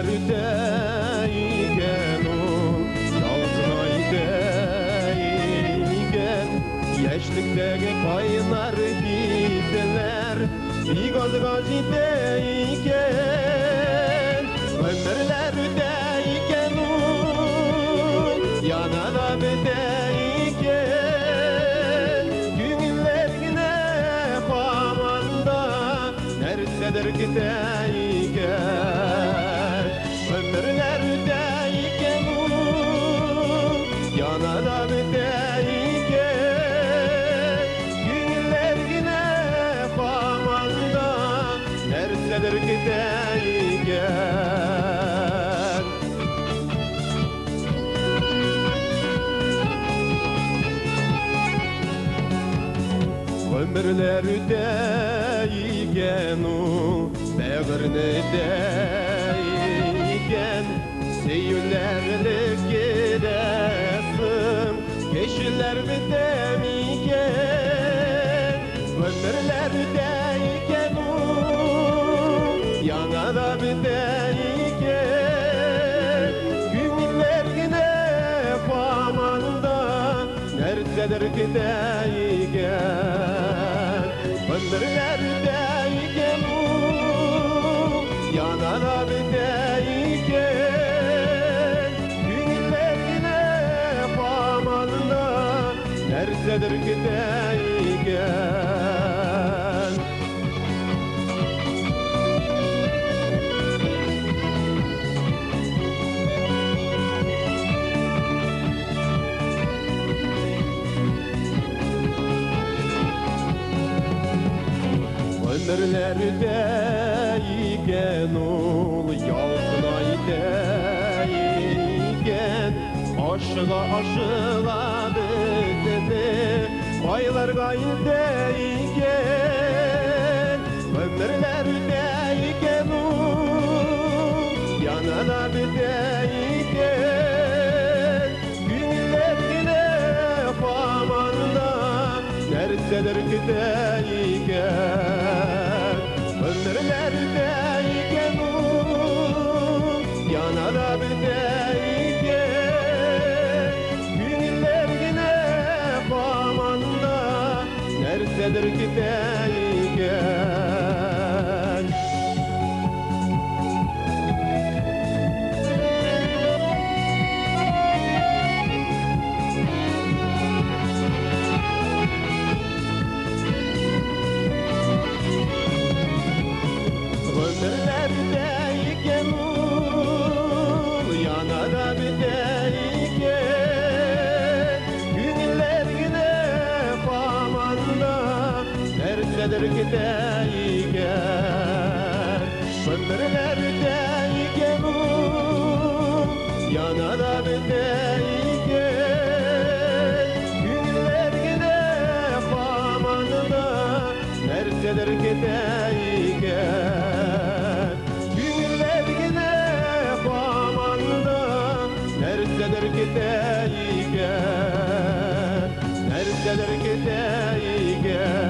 ömürlerdeyken o yalgın aydayken yaşlıktaki kaynar hisler bir gaz ideyken ömürlerdeyken o yanada bedeyken günler yine famanda nerededir gideyken ömürlerdeyken o yanada bedeyken günler yine famanda nerededir gideyken ömürlerdeyken o bağrınedeyken seyirlerlik gidesim keşiler bitemiken ömürlerdeyken o yanada biteyken günler yine famanda nerededir gideyken ömürlerdeyken o yanana biteyken günler yine famanda nerededir gideyken ömürlerdeyken ol yalgın aydayken aşığa aşığa biteni aylar gaydayken ömürlerdeyken ol yanana biteyken günler yine famanda nerededir gideyken ömürlerdeyken o yanada biteyken günler yine famanda nerededir gideyken ömürlerdeyken ol yanada biteyken günler yine famanda nerededir gideyken ömürlerdeyken ol yanada biteyken günler yine famanda nerededir gideyken günler yine famanda nerededir gideyken nerededir gideyken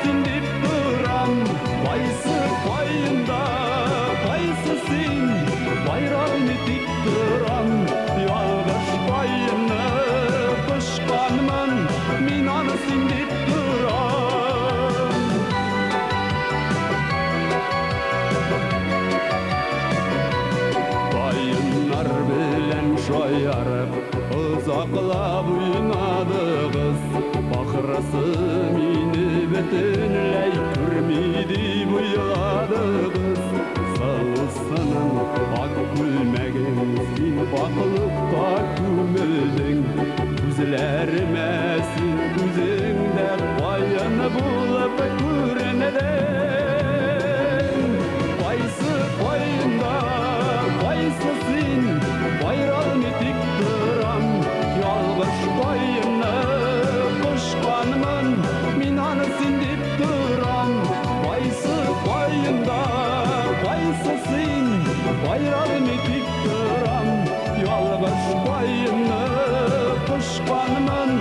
сен деп тұрам, қайсы қайында, қайсы сен, байрағын тик тұрам, ялғыш байыны құшқанмын, мен аны сен деп тұрам. Байынар білән шайарып, ұзақлап ойнадығыз, бақырасы мені бітінләй көрмейді бұйладығыз. Сылысының ақ күлмәген сен бақылықта көмілдің, күзләріме сен күзіңді байыны болып көрінедің. Қайсы қайында, қайсы сен, байрағын тик тұрам, ялғыш байыны құшқанмын, мен аны сен деп тұрам. Қайсы қайында, қайсы сен, байрағын тик тұрам, ялғыш байыны құшқанмын,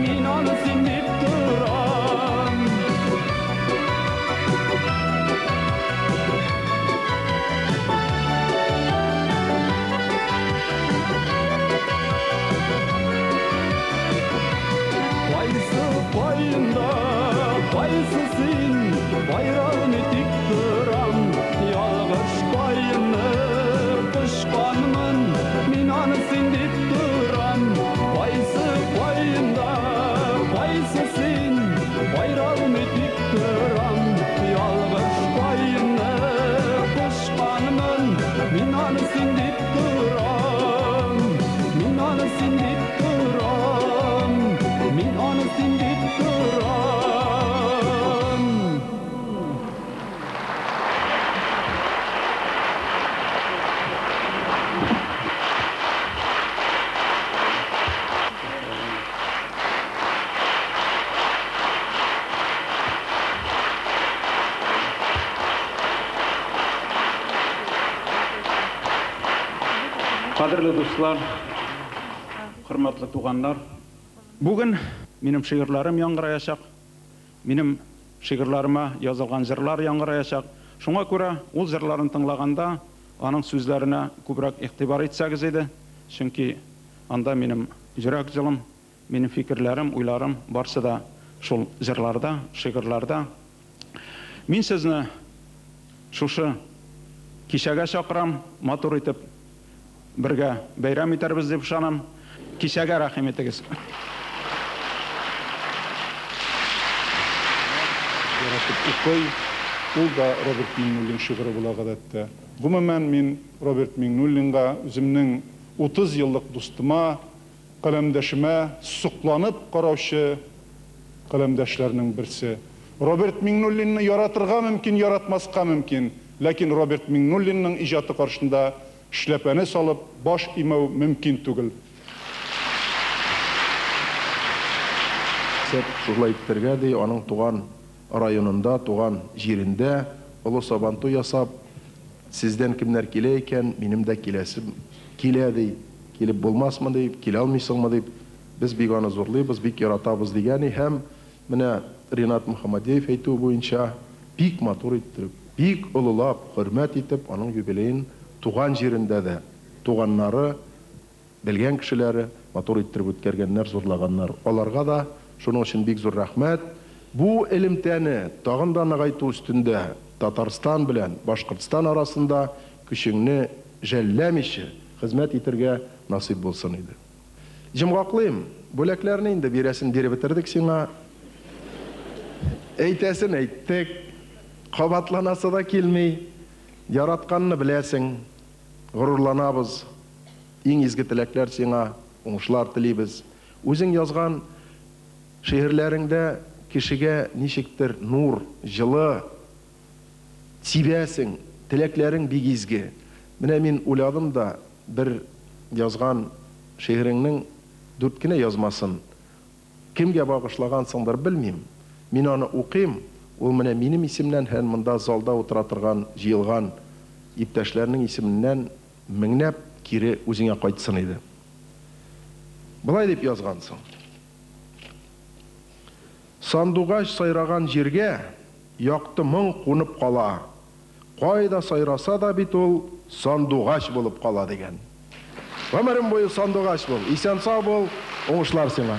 мен аны сен деп тұрам. Қайсы қайында, қайсы сен, байрағын тик тұрам, ялғыш байыны құшқанмын, мен аны сен деп тұрам. Қайсы қайында, қайсы сен, байрағын тик тұрам, ялғыш байыны құшқанмын, мен аны сен деп тұрам. Мен аны сен деп тұрам, мен аны сен деп тұрам. Қадірлі достар, құрметті туғандар, бүгін менің шиғырларым яңғыраяшақ, менің шиғырларыма yazылған жырлар яңғыраяшақ. Шуңа күрә ул жырларын тыңлағанда, аның сүзләренә күбрәк игътибар итсәгез иде, чөнки анда минем йөрәк җылым, минем фикерләрем, уйларым барсы да шул жырларда, шигырьләрдә. Мин сезне шушы кичәгә чакырам, матур итеп бергә бәйрәм итәрбез дип ышанам. Кичәгә рәхим итегез. Укый, ул да Роберт Миңнуллин шигыре була гадәттә. Гомумән мин Роберт Миңнуллинга үземнең 30 еллык дустыма, каләмдәшемә сукланып караучы каләмдәшләрнең берсе. Роберт Миңнуллинны яратырга мөмкин, яратмаска мөмкин, ләкин Роберт Миңнуллинның иҗаты каршында эшләпәне салып баш имәү мөмкин түгел. Шулай иттергә ди, аның туган районында, туган җирендә олы сабантуй ясап, сездән кемнәр килә икән, минем дә киләсем килә ди, килеп булмасмы дип, килә алмыйсыңмы дип, без бик аны зурлыйбыз, бик яратабыз дигән, һәм менә Ринат Мөхәммәдиев әйтү буенча бик матур иттереп, бик олылап, хөрмәт итеп, аның юбилеен туган җирендә дә туганнары, белгән кешеләре матур иттереп үткәргәннәр, зурлаганнар. Аларга да шуның өчен бик зур рәхмәт. Бу элемтәне тагын да нагайту өстендә Татарстан белән Башкортстан арасында көчеңне жәлләмичә хезмәт итәргә насыйп булсын иде. Җимгаклыйм, бүләкләрне инде бирәсен биреп бетердек сиңа. Әйтәсен әйттек, кабатланасы да килми, яратканны беләсең, горурланабыз. Иң изге теләкләр сиңа, уңышлар телибез. Үзең язган шигырьләреңдә кешегә ничектер нур, җылы сибәсең, теләкләрең бик изге. Менә мин уйладым да, бер язган шигыреңнең 4 кенә язмасын кемгә багышлагансыңдыр белмим. Мин аны укыйм, ул менә минем исемнән һәм монда залда утыра торган, җыелган иптәшләрнең исеменнән меңнәп кире үзеңә кайтсын иде. Булай дип язгансың. Сандугач сайраган җиргә якты моң кунып кала. Кайда сайраса да бит ул сандугач булып кала дигән. Гомерем буе сандугач бул, исән сау бул, уңышлар сиңа.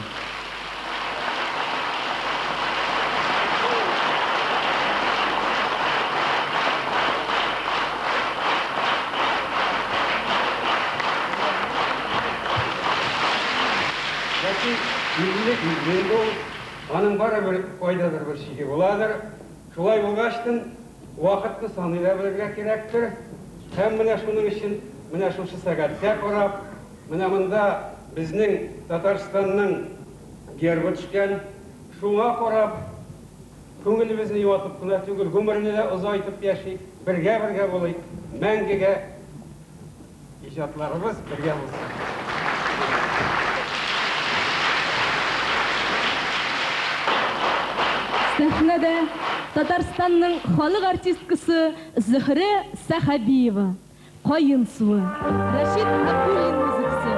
Аның бары бір қойда бір шеге боладыр. Шулай болғаштын уақытты саныйла білерге керектір. Һәм менә шуның үшін, менә шушы сәгатькә қарап, менә монда безнең Татарстанның гербы төшкән, шуңа қарап, күңелебезне юатып кына түгел, гомерне дә озайтып яшик, бергә булыйк, мәңгегә иҗатларыбыз бергә булсын. Сәхнәдә Татарстанның халык артисткасы Зөһрә Сахабиева, Кайын суы, Рәшит Абдуллин музыкасы.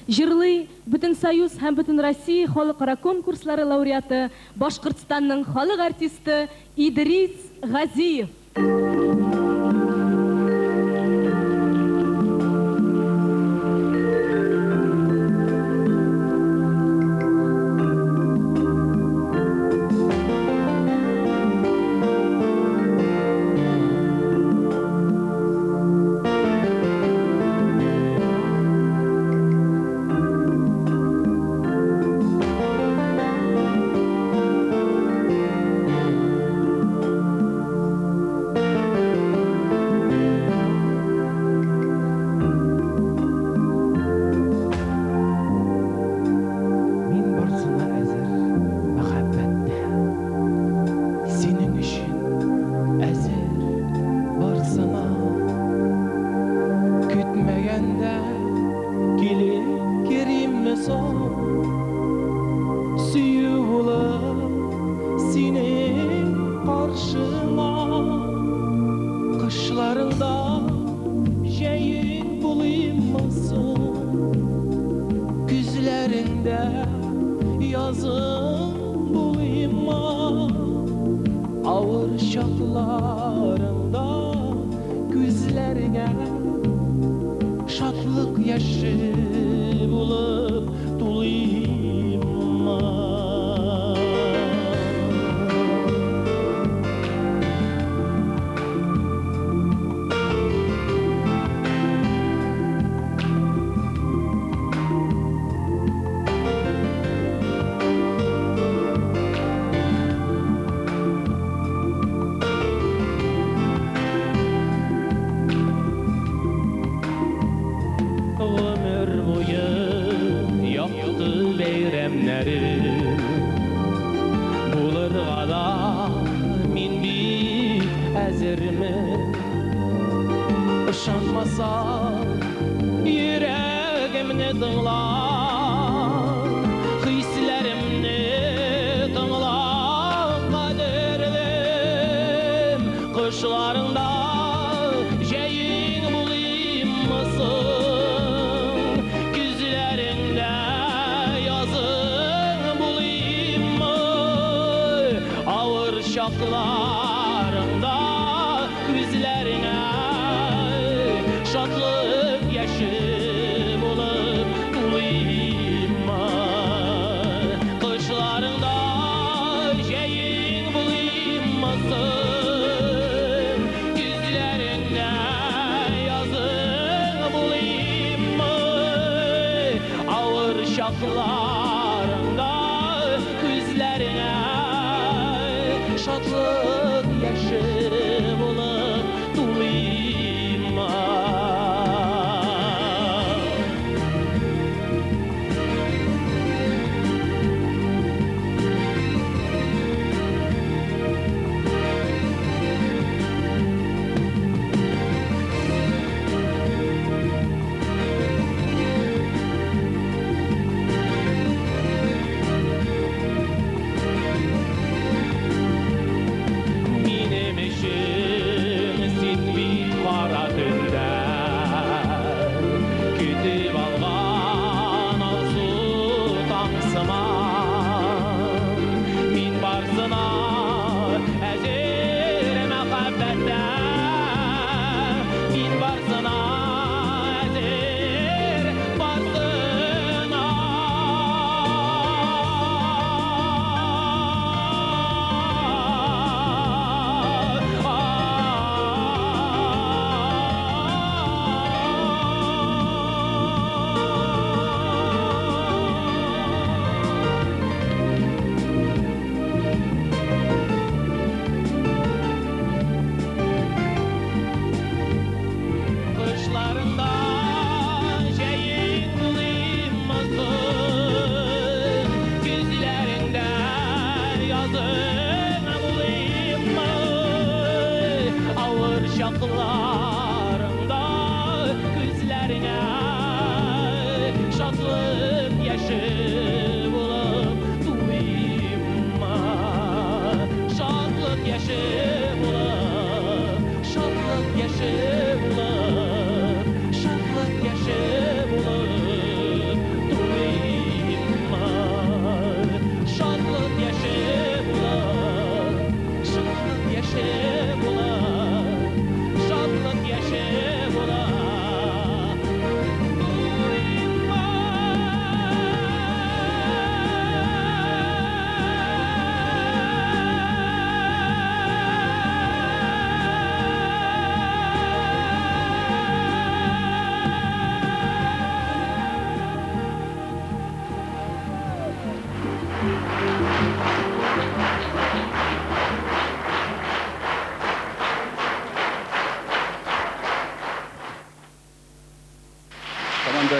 Җырлый Бүтән Союз һәм Бүтән Россия халыкара конкурслары лауреаты Башкортстанның халык артисты Идрис Газиев.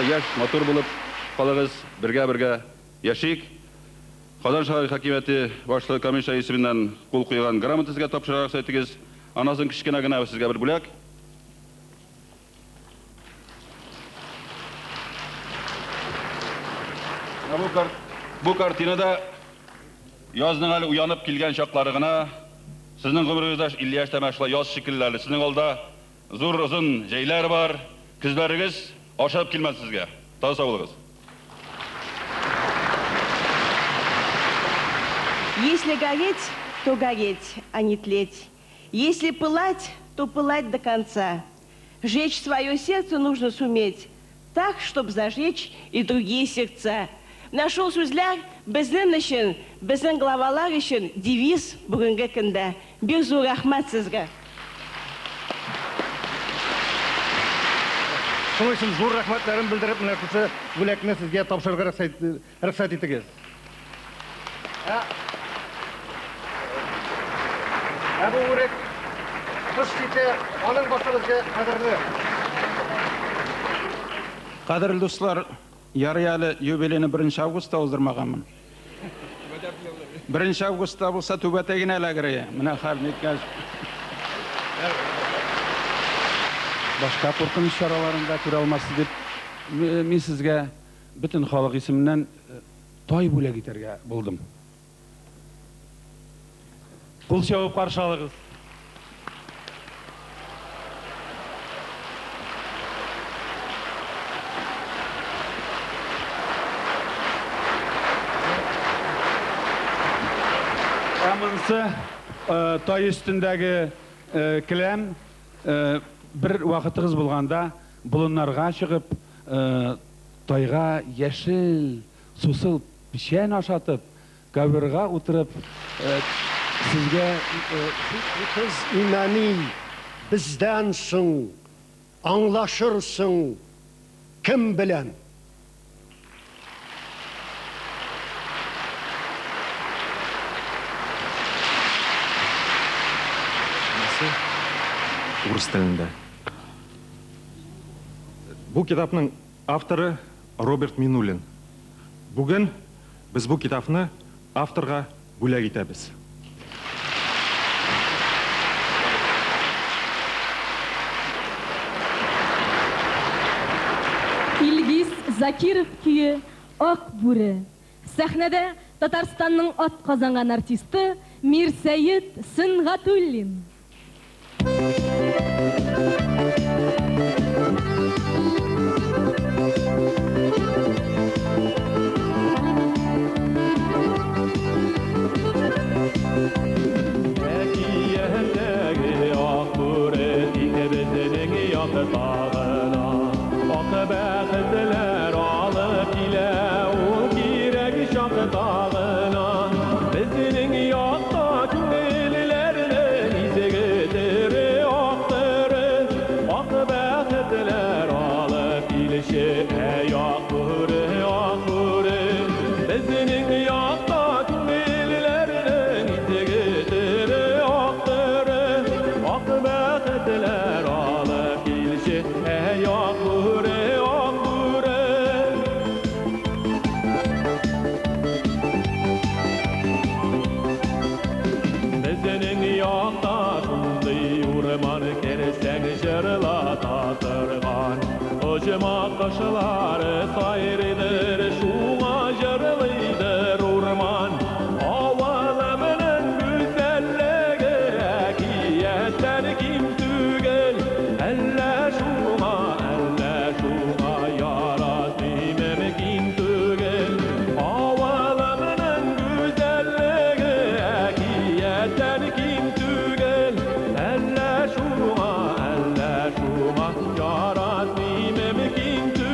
яш, мотор булып калыгыз, бергә яшик. Казан шәһәр хакимияте башлыгы комиссия исеменнән кул куйган грамота сезгә тапшырырга рөхсәтегез. Анасын кичкенә генә сезгә бер бүләк. Бу картинада язның әле уянып килгән чаклары гына, сезнең гомерегездә 50 яшьтә мәшла яз шикелләре. Сезнең алда зур озын җәйләр бар, күзләрегез ашап килмәс сезгә. Тагы сау булыгыз. Если гореть, то гореть, а не тлеть. Если пылать, то пылать до конца. Жечь свое сердце нужно суметь так, чтобы зажечь и другие сердца. Нашел сүзләр безнең өчен, безнең главалар өчен девиз бүгенге көндә. Бик зур рәхмәт сезгә. Шуның өчен зур рәхмәтләрен белдереп, менә шушы бүләкне сезгә тапшырырга рөхсәт итегез. Бу үрек кыш ките, аның башыгызга кадерле. Кадерле дуслар, ярый әле юбилейны 1 августта уздырмаганмын. 1 августта булса түбәтәгенә эләгерә. Менә хәл ниткәч. Башка куркыныч чараларында күрә алмассыз дип, мин сезгә бөтен халык исеменнән тай бүләк итәргә булдым. Кул чабып каршы алыгыз. Амынсы тай өстендәге киләм бер вакытыгыз булганда болыннарга чыгып тайга яшел сусыл печән ашатып кабырга утырып сезгә Кыз имани бездән соң аңлашырсың кем белән. Урыс телендә. Бу китапның авторы Роберт Минулин. Бүген без бу китапны авторга бүләк итәбез. Илгиз Закиров көе Ак бүре. Сәхнәдә Татарстанның ат казанган артисты Мирсәет Сынгатуллин. Qaşıları sayridir, şuna jırlıdır urman. Avalamının güzelliği ekiyetler kim tügel. Elle şuna yarasimem kim tügel. Avalamının güzelliği ekiyetler kim tügel. Elle şuna yarasimem kim tügel.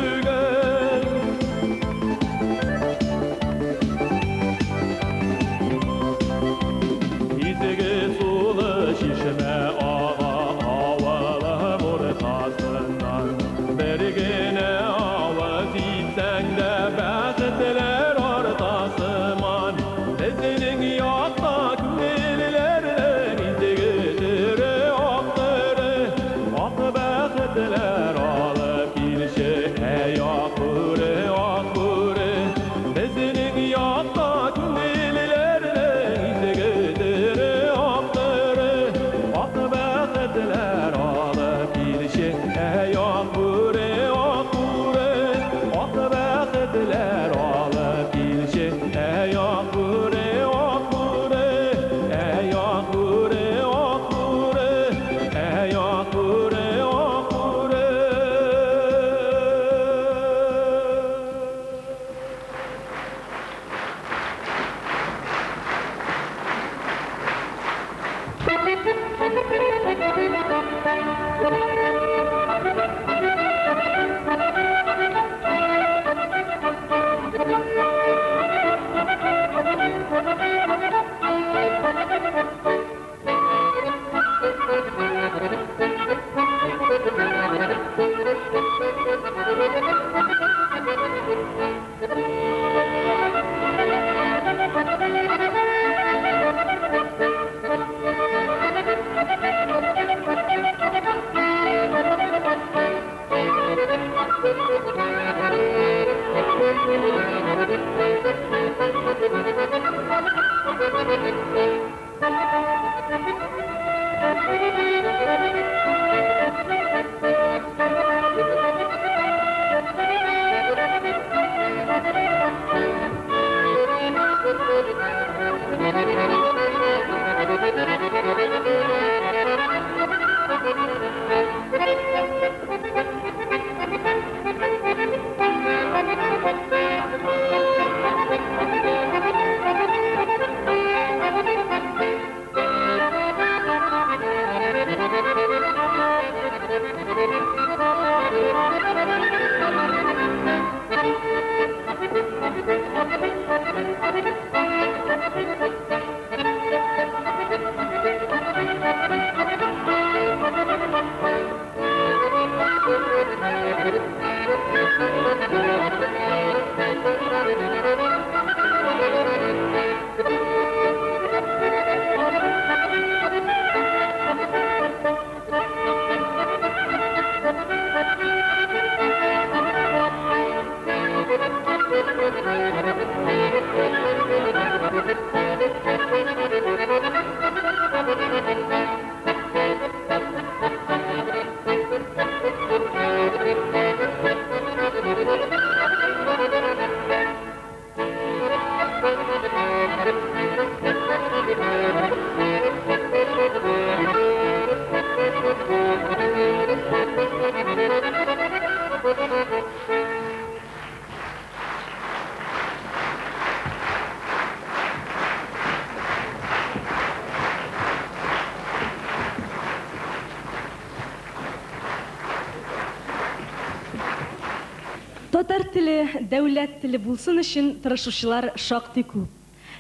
Татар теле дәүләт теле булсын өчен тырышучылар шактый күп.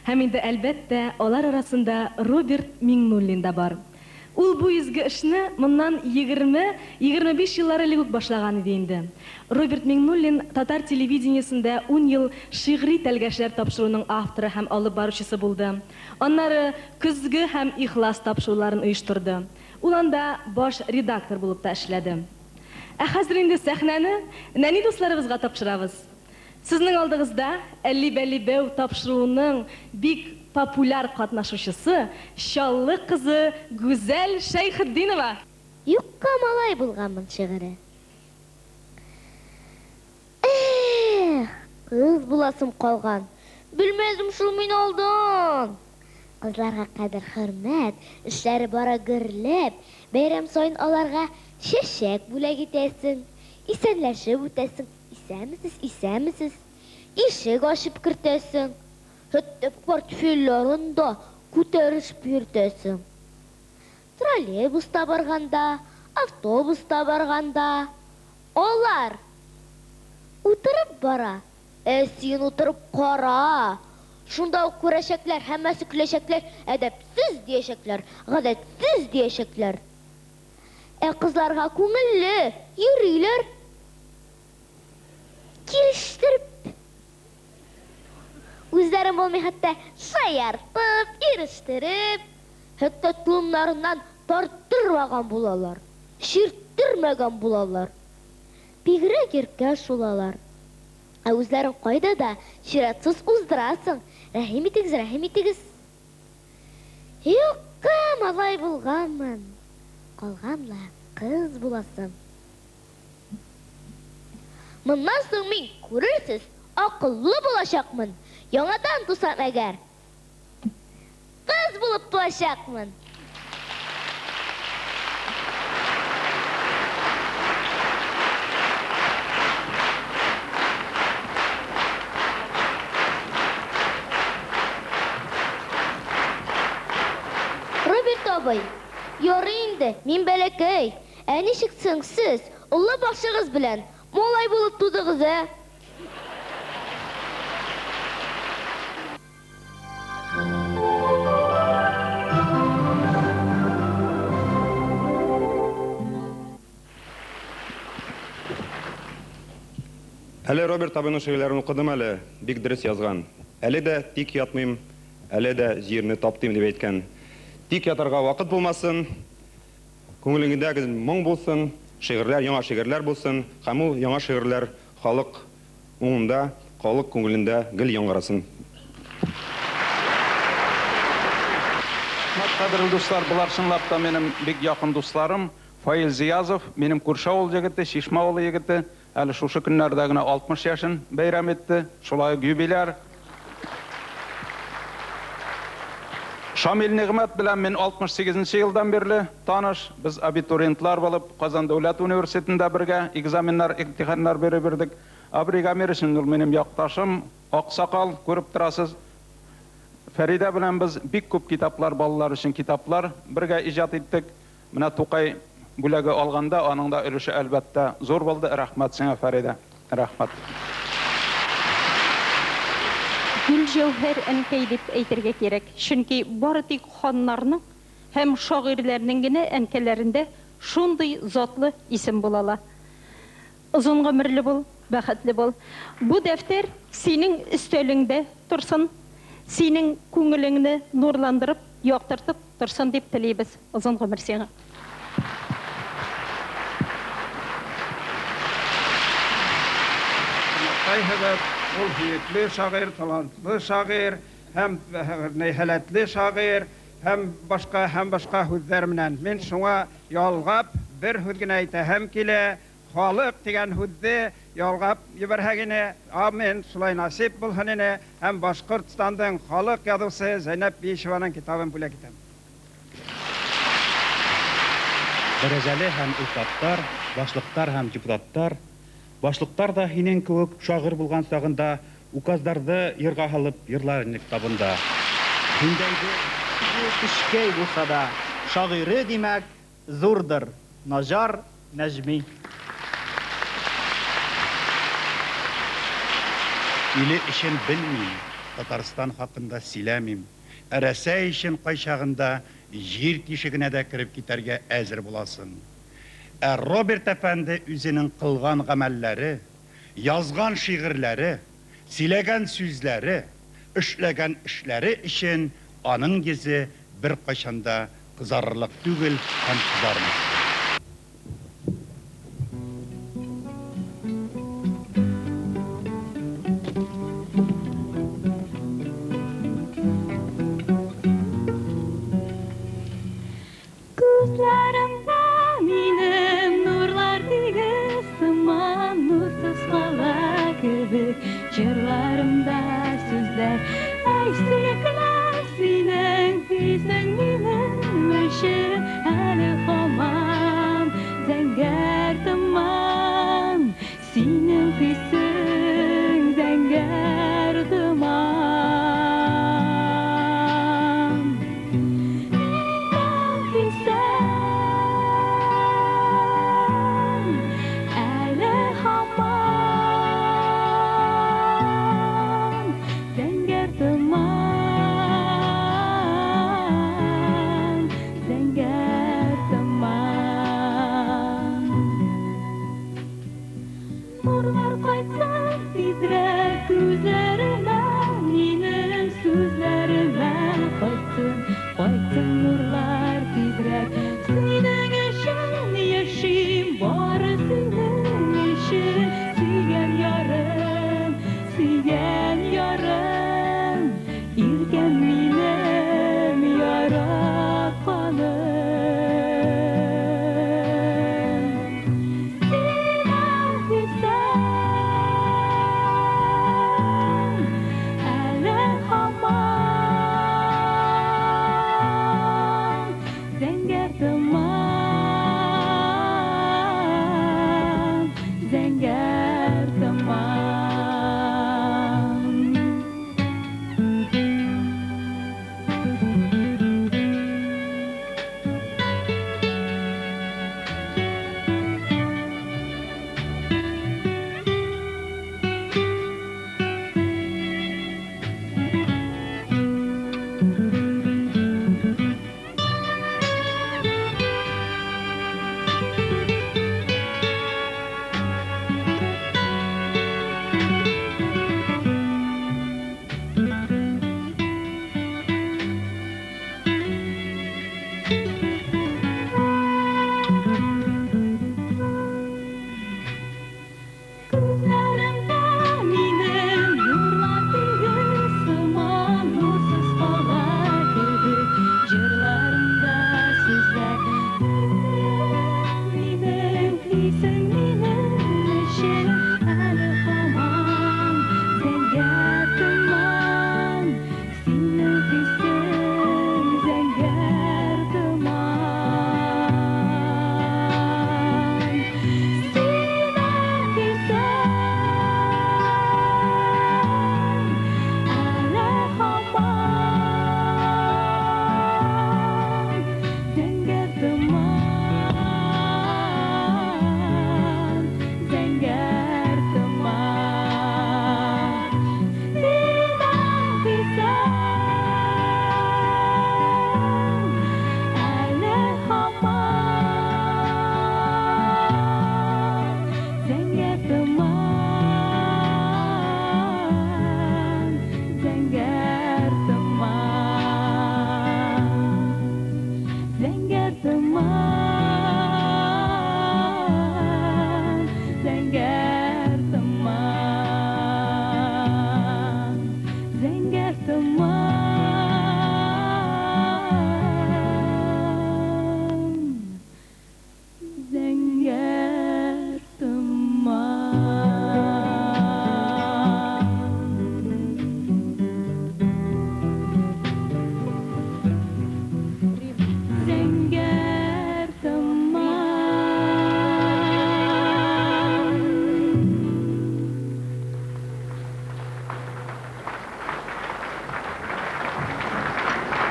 Һәм инде әлбәттә алар арасында Роберт Миңнуллин да бар. Ул бу изге эшне моннан 20-25 еллар элек үк башлаган иде инде. Роберт Миңнуллин татар телевидениесендә 10 ел шигъри тәлгәшләр тапшыруның авторы һәм алып баручысы булды. Аннары көзге һәм ихлас тапшыруларын оештырды. Ул анда баш редактор булып та эшләде. Ә хәзер инде сәхнәне нәни дусларыбызга тапшырабыз. Сезнең алдыгызда Әлли-Бәлли-Бәү тапшыруының бик популяр катнашучысы, Чаллы кызы Гүзәл Шәйхетдинова. Юкка малай булганмын шигыре. Кыз буласым калган. Белмәдем шул мин алдан. Кызларга кадәр хөрмәт, эшләре бара гөрләп, бәйрәм сайын аларга чәчәк бүләк итәсең, исәнләшеп үтәсең, исәмисез, ишек ачып кертәсең, хәтта портфельләрен дә күтәреп йөртәсең. Троллейбуста барганда, автобуста барганда, алар утырып бара, син утырып кара. Шунда ук күрәчәкләр, һәммәсе көләчәкләр, әдәпсез диячәкләр, гадәтсез диячәкләр. Кызларга күңелле йөриләр. Килештереп. Үзләрен булмый хәтта шаяртып, ирештереп, хәтта тулымнарыннан тартырмаган булалар, ширттермәгән булалар. Бигрәк иркә шулалар. Үзләрен кайда да ширатсыз уздырасың. Рәхим итегез. Юкка малай булганмын. Калганла кыз буласың. Моннан соң мин күрерсез, акыллы булачакмын. Яңадан тусам әгәр. Кыз булып туачакмын. Роберт абый, Ярый инде, мин бәләкәй. Ә ничексең сез, олы башыгыз белән, малай булып тудыгыз, ә? Әле Роберт абыйның шигырьләрен укыдым әле, бик дөрес язган. Әле дә тик ятмыйм, әле дә җирне таптыйм дип әйткән. Тик ятарга вакыт булмасын, күңелеңдәге моң булсын, шигырьләр, яңа шигырьләр булсын, һәм ул яңа шигырьләр халык уңында, халык күңелендә гел яңгырасын. Кадерле дуслар, булар чынлап та минем бик якын дусларым. Фаил Зиязов, минем күрше авыл егете, Шишма авылы егете, әле шушы көннәрдә генә 60 яшын бәйрәм итте. Шулай юбилар. Шамил Нигъмәт белән мин 68 елдан бирле таныш. Без абитуриентлар булып Казан дәүләт университетында бергә экзаменнар, имтиханнар бирдек. Абригамир өчен ул минем якташым, аксакал, күреп торасыз. Фәрида белән без бик күп китаплар, балалар өчен китаплар бергә иҗат иттек. Менә Тукай бүләге алганда аның да өлеше әлбәттә зур булды. Рәхмәт сиңа, Фәрида. Рәхмәт. Гүлҗәүһәр әнкәй дип әйтергә кирәк. Чөнки бары тик ханнарның һәм шагыйрьләрнең генә әнкәләрендә шундый затлы исем булала. Озын гомерле бул, бәхетле бул. Бу дәфтәр синең өстәлеңдә торсын, синең күңелеңне нурландырып, яктыртып торсын дип телибез. Озын гомер сиңа. Ул һөекле шагыйрь, талантлы шагыйрь, һәм нәһәләтле шагыйрь, һәм башка һүзләр менән. Мин шуңа ялгап бер һүз генә әйтәһем килә. Халык дигән һүзне ялгап ебәрһә генә, амин, шулай насип булһын ине. Һәм Башкортстанның халык язучысы Зәйнәп Биишеваның китабын бүләк итәм. Дәрәҗәле һәм өлкәттәр, башлыктар һәм депутаттар, башлыктар да һинең кебек шагыйрь булган сагында указларды йырга алып йырларны китабында. Һиндәге кичкәй булса да, шагыйре димәк зурдыр. Наҗар Нәҗми. Иле өчен белмим, Татарстан хакында сөйләмим. Рәсәй өчен кайчагында җир тишегенә дә кирип китәргә әзер буласың. Роберт әфәнде үзенең кылган гамәлләре, язган шигырьләре, сөйләгән сүзләре, эшләгән эшләре өчен аның йөзе бер кайчанда кызарырлык түгел һәм кызармас. Җырларымда сүзләр, әй сөекләр, синең исең минем өчен әле һаман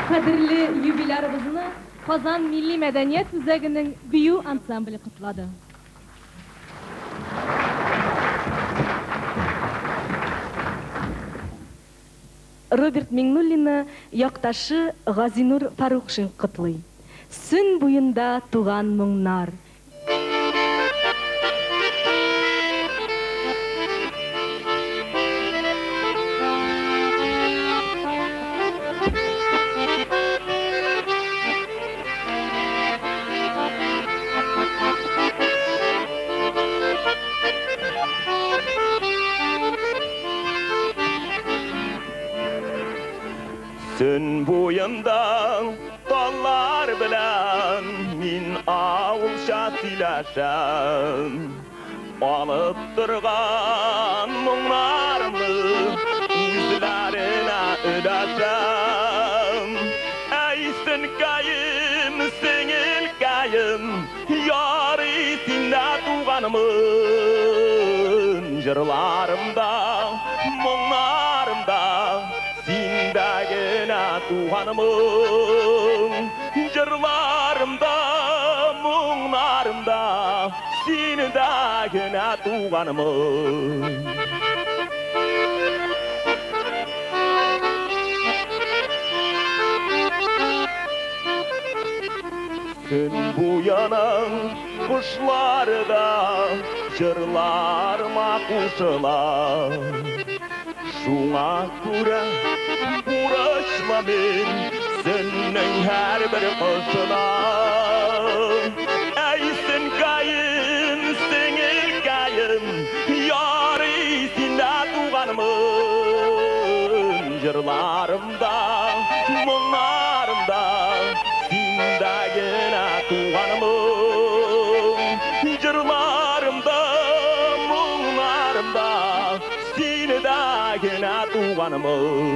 Qadrli юбилярыбызны Казан Milli Мәдәният үзәгенең бию ансамбле котлады. Роберт Миңнуллинны якташы Газинур Фарухшин котлый. Сөн буенда туган моңнар. Сөн буенда таллар белән мин авылча сөйләшәм. Алып торган моңнарымны үзләренә өләшәм. Әй сөнкәем, сеңелкәем, ярый синдә туганымын. Җырларымда, моңнарымда синдә генә туганымын. Җырларымда, моңнарымда синдә генә туганымын. Сөн буяның кошлары да җырларыма кушыла. Шуңа күрә бурычлы мин сөннең һәрбер кошына. Әй сөнкәем, сеңелкәем, ярый синдә туганымын. Җырларымда, моңнарымда синдә генә туганымын. Җырларымда, моңнарымда синдә генә туганымын.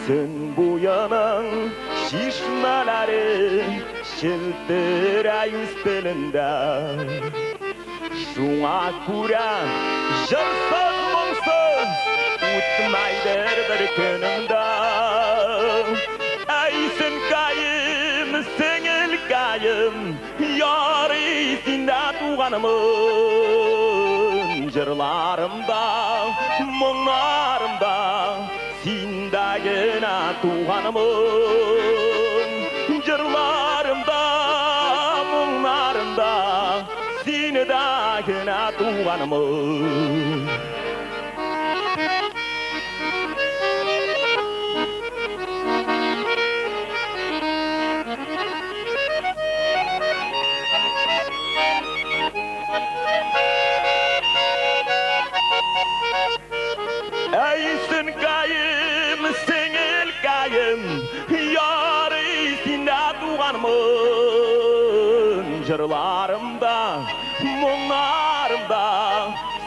Сөн буяның шишмәләре шелтерә үстелендә. Шуңа күрә җырсыз моңсыз үтмәйдер бер көнемдә. Әй сөнкәем, сеңелкәем, ярый синдә туганымын. Җырларымда, моңнарымда синдә генә туганымын. Җырларымда, моңнарымда синдә генә туганымын. Әй сөнкәем, сеңелкәем, ярый синдә туганымын. Җырларымда, моңнарымда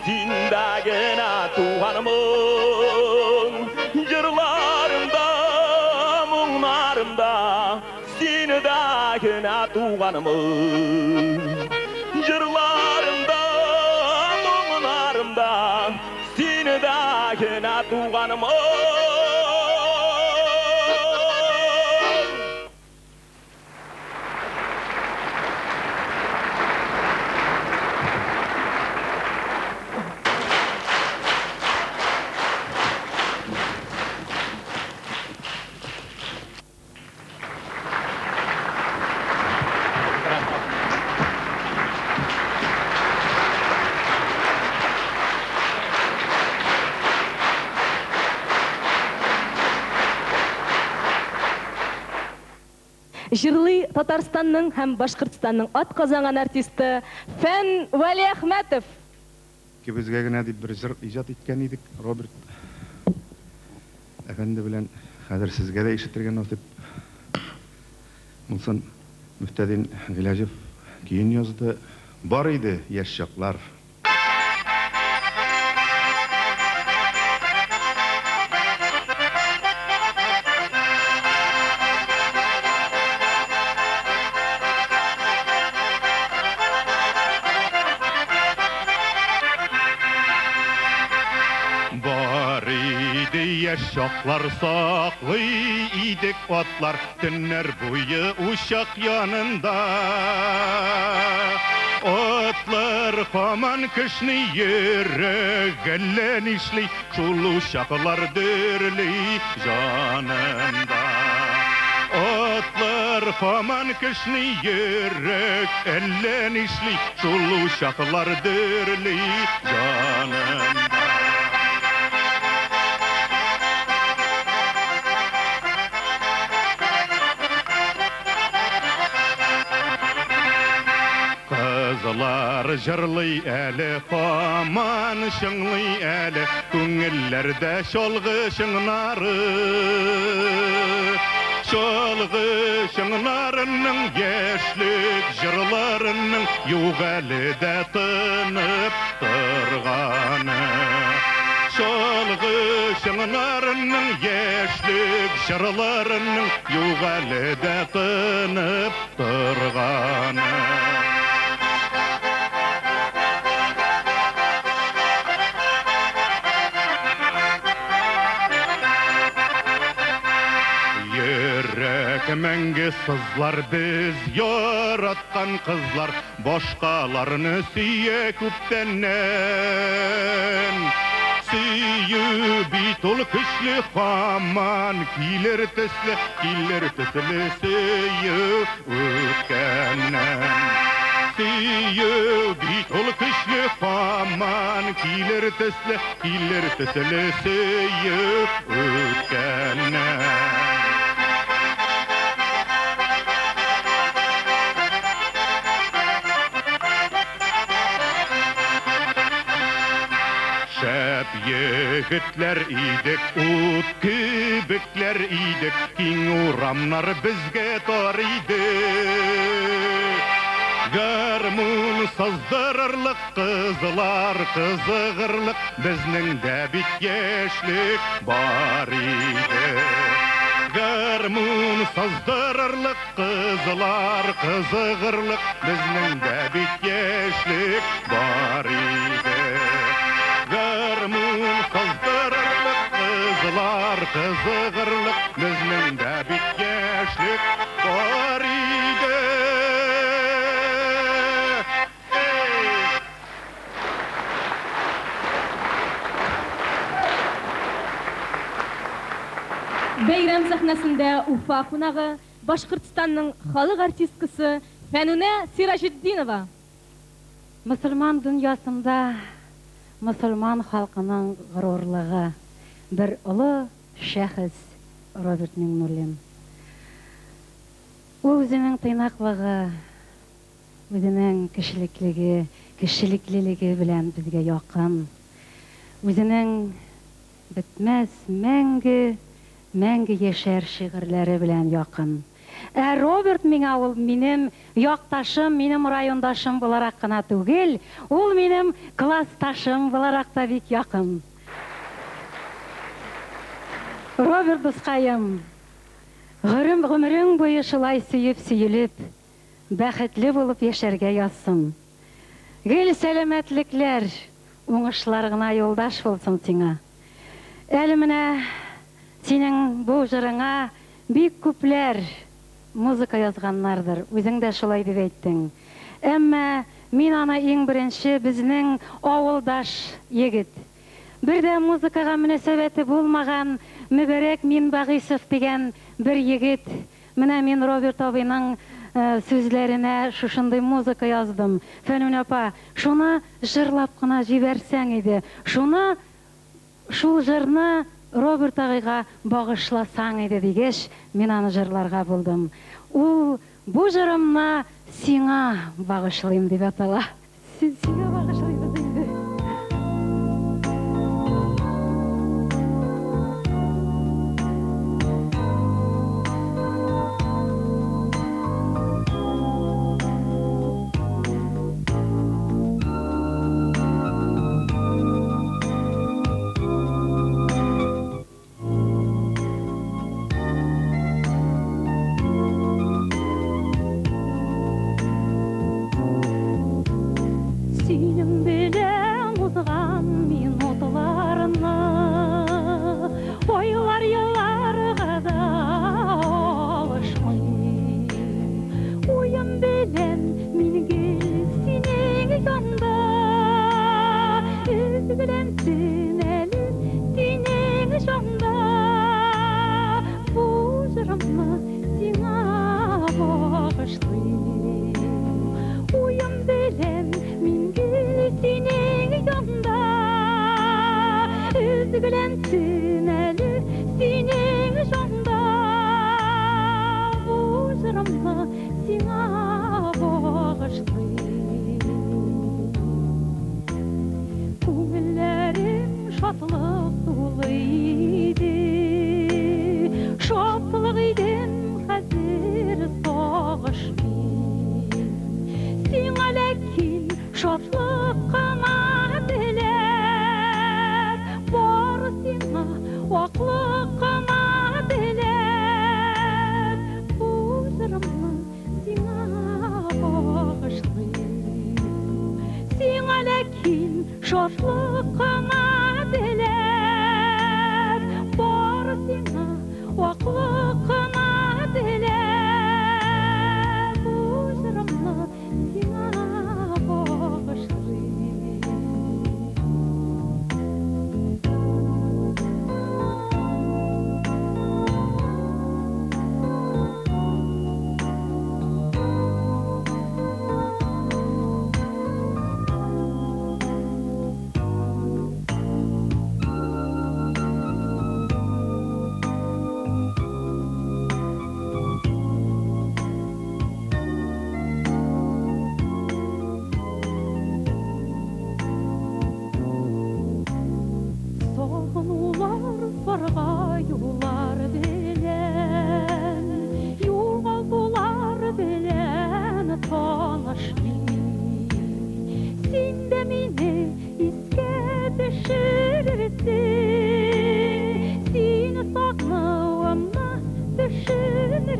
синдә генә туганымын. Җырларымда, моңнарымда синдә генә туганымын. Җырларымда, моңнарымда синдә генә туганымын. Җырлый Татарстанның һәм Башкортстанның атказанган артисты Фән Вәлиәхмәтов. Безгә генә дип бер җыр иҗат иткән идек, Роберт әфәнде белән хәзер сезгә дә ишетергә насыйп. Мунсын Мөфтәдин Гыйләҗев көен язды. Бар иде яшь чаклар. Şoklar saklый idek atlar Tünler boyu uşak yanında Atlar haman kışını yere gellen işli Şul uşaklar dürli canında Atlar haman kışını yere gellen işli Şul uşaklar dürli canında Kızlar jırlый әлі, хаман шыңлый әлі, көңіллерде шолғы шыңнары. Шолғы шыңнарының ешлік жырларының юг әлі дә тынып тұрғаны. Шолғы шыңнарының ешлік жырларының юг әлі дә тынып тұрғаны. Мәңгі сызлар біз яратқан қызлар Бошқаларыны сүйе көптеннен Сүйі бит ол күшлі хаман Килер төслі сүйі өткеннен Сүйі бит ол күшлі хаман Килер төслі сүйі өткеннен Шәп егітлер идік, ұт күбіклер идік, Кең урамнар бізге тар идік. Гармун саздырырлық қызылар қызығырлық, Бізнің дә бит ешлік бар идік. Гармун саздырырлық қызылар қызығырлық, Бізнің дә бит ешлік бар идік. Гармун саздырырлық қызылар қызығырлық, Бізнің дә бит ешлік бар иде. Бәйрәм сәхнәсендә Уфа кунагы Башкортстанның халык артисткасы Фәнүнә Сиражетдинова. Мөселман дөньясында Мөселман халкының горурлыгы бер олы шәхес Роберт Миңнуллин. Ул үзенең тыйнаклыгы, үзенең кешелеклелеге белән безгә якын. Үзенең бетмәс мәңге яшәр шигырьләре белән якын. Роберт миңа ул минем якташым, минем райондашым буларак кына түгел, ул минем классташым буларак та бик якын. Роберт дускаем, гомерең буе шулай сөеп, бәхетле булып яшәргә язсын. Гел сәламәтлекләр, уңышлар гына юлдаш булсын сиңа. Әле менә синең бу җырыңа бик күпләр музыка язганнардыр, үзең дә шулай дип әйттең. Әмма мин аны иң беренче безнең авылдаш егет, бер дә музыкага мөнәсәбәте булмаган Мөбарәк Минбагыйсов дигән бер егет, менә мин Роберт абыйның сүзләренә шушындай музыка яздым. Фәнүнә апа, шуны җырлап кына җибәрсәң иде, шул җырны Роберт агайга багышласаң иде дигәч, мин аны җырларга булдым. Ул бу җырымны сиңа багышлыйм дип атала. Сиңа багышлыйбыз инде.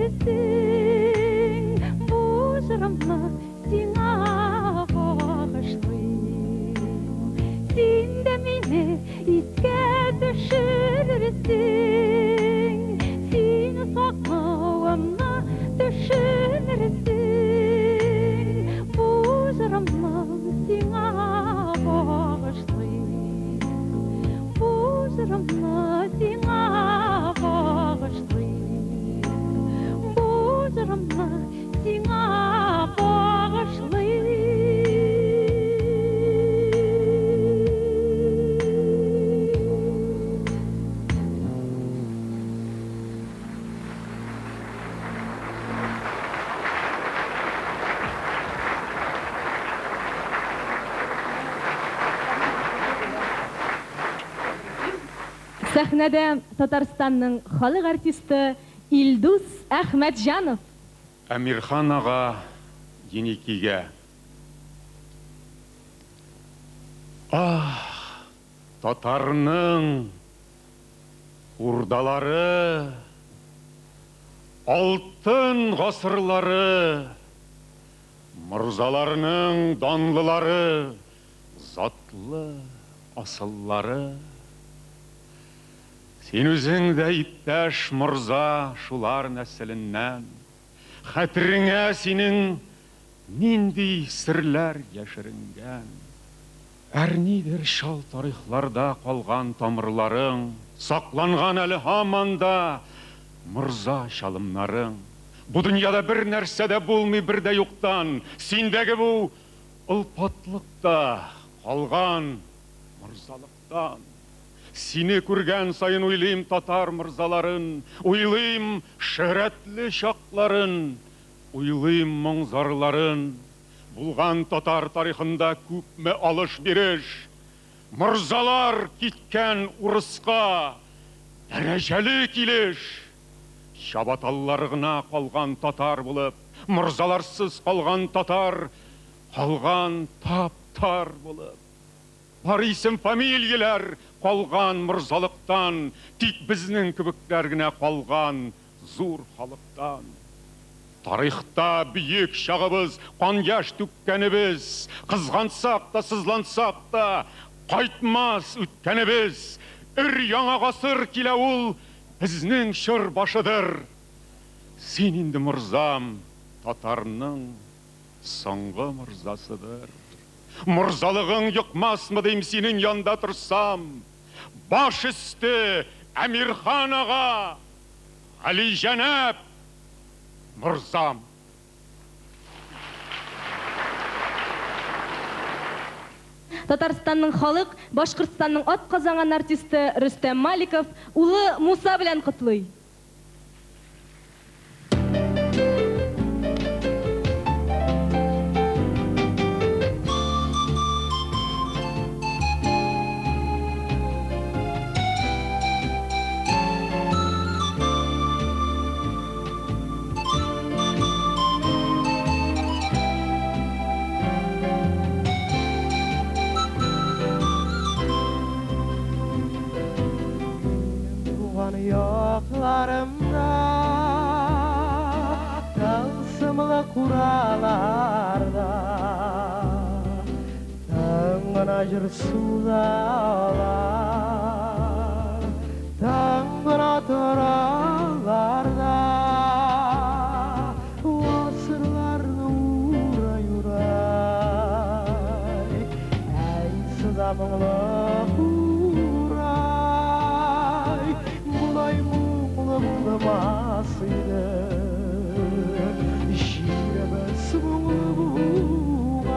düşürürsün, bu jırımны сиңа bağışlayayım. Sen de meni isке düşürürsün, seni saklavamna düşünürsün, bu jırımны сиңа bağışlayayım. Bu jırımны сиңа bağışlayayım. Bu jırımны сиңа bağışlayayım. Сәхнәдә Татарстанның халык артисты Илдус Әхмәтҗанов. Әмирхан ага Еникигә. Татарның урдалары, алтын гасырлары, мырзаларның данлылары, затлы асыллары. Сен үзең дә иптәш мырза шулар нәселеннән, хәтереңә синең нинди серләр яшеренгән. Әрнидер шал тарихларда калган тамырларың, сакланган әле һаманда мырза шалымнарың. Бу дөньяда бер нәрсә дә булмый бер дә юктан, синдәге бу ылпатлыкта калган мырзалыктан. Сине күргән сайын уйлыйм татар мырзаларын, уйлыйм шәрәтле чакларын, уйлыйм моңзарларын. Булган татар тарихында күпме алыш биреш, мырзалар киткән урыска дәрәҗәле килеш. Чабаталлар гына калган татар булып, мырзаларсыз калган татар, калган таптар булып. Бар исем фамилиялар калган мырзалыктан, тик безнең кебекләр генә калган зур халыктан. Тарихта бүйек чагыбыз, кан яш түккәнебез, кызгансак та, сызлансак та, кайтмас үткәнебез. Өр-яңа гасыр килә ул, безнең чор башыдыр. Син инде мырзам, татарның соңгы мырзасыдыр. Мырзалыгың йыкмасмы дим синең янда торсам. Баш өсте Әмирхан ага, Али Җанап мырзам. Татарстанның халык, Башкортстанның атказанган артисты Рөстәм Маликов улы Муса белән котлый. Yoklarımda tılsımlı kuralarda Tangın acır sudalar Tangın atıralarda O asırlarını uğray uğray Ey sızamınlı Masıydı Şiremez bunu buğay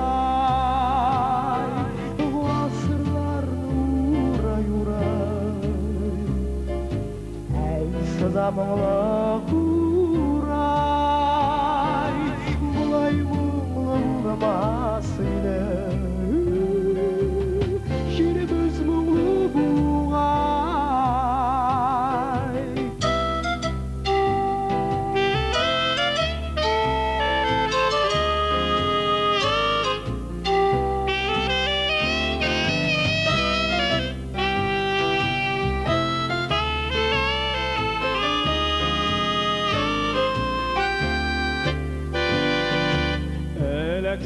O asırlar uğray uğray Ey sızamınla uğray Bulay muğla masıydı Şiremez bunu buğay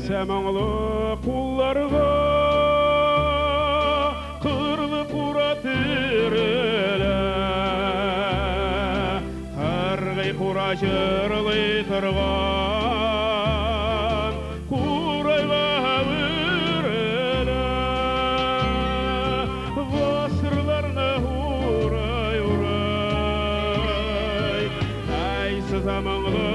Сәмаңлы құлларға қырлы құра тірілі, қарғай құра жырлы тұрған құрайға өрілі, ғасырларына урай урай, әйсі заманлы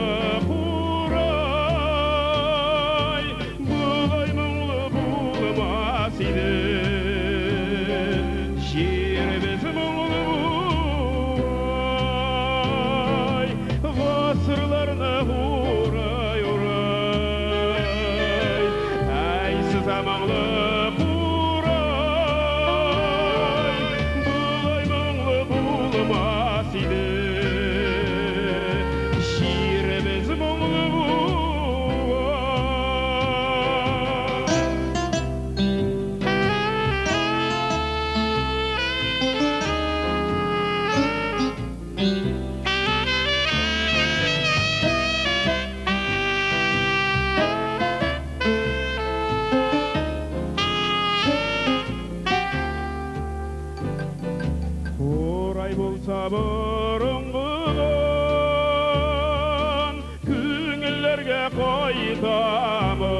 бұрынғыдан күңіллерге қайтамын,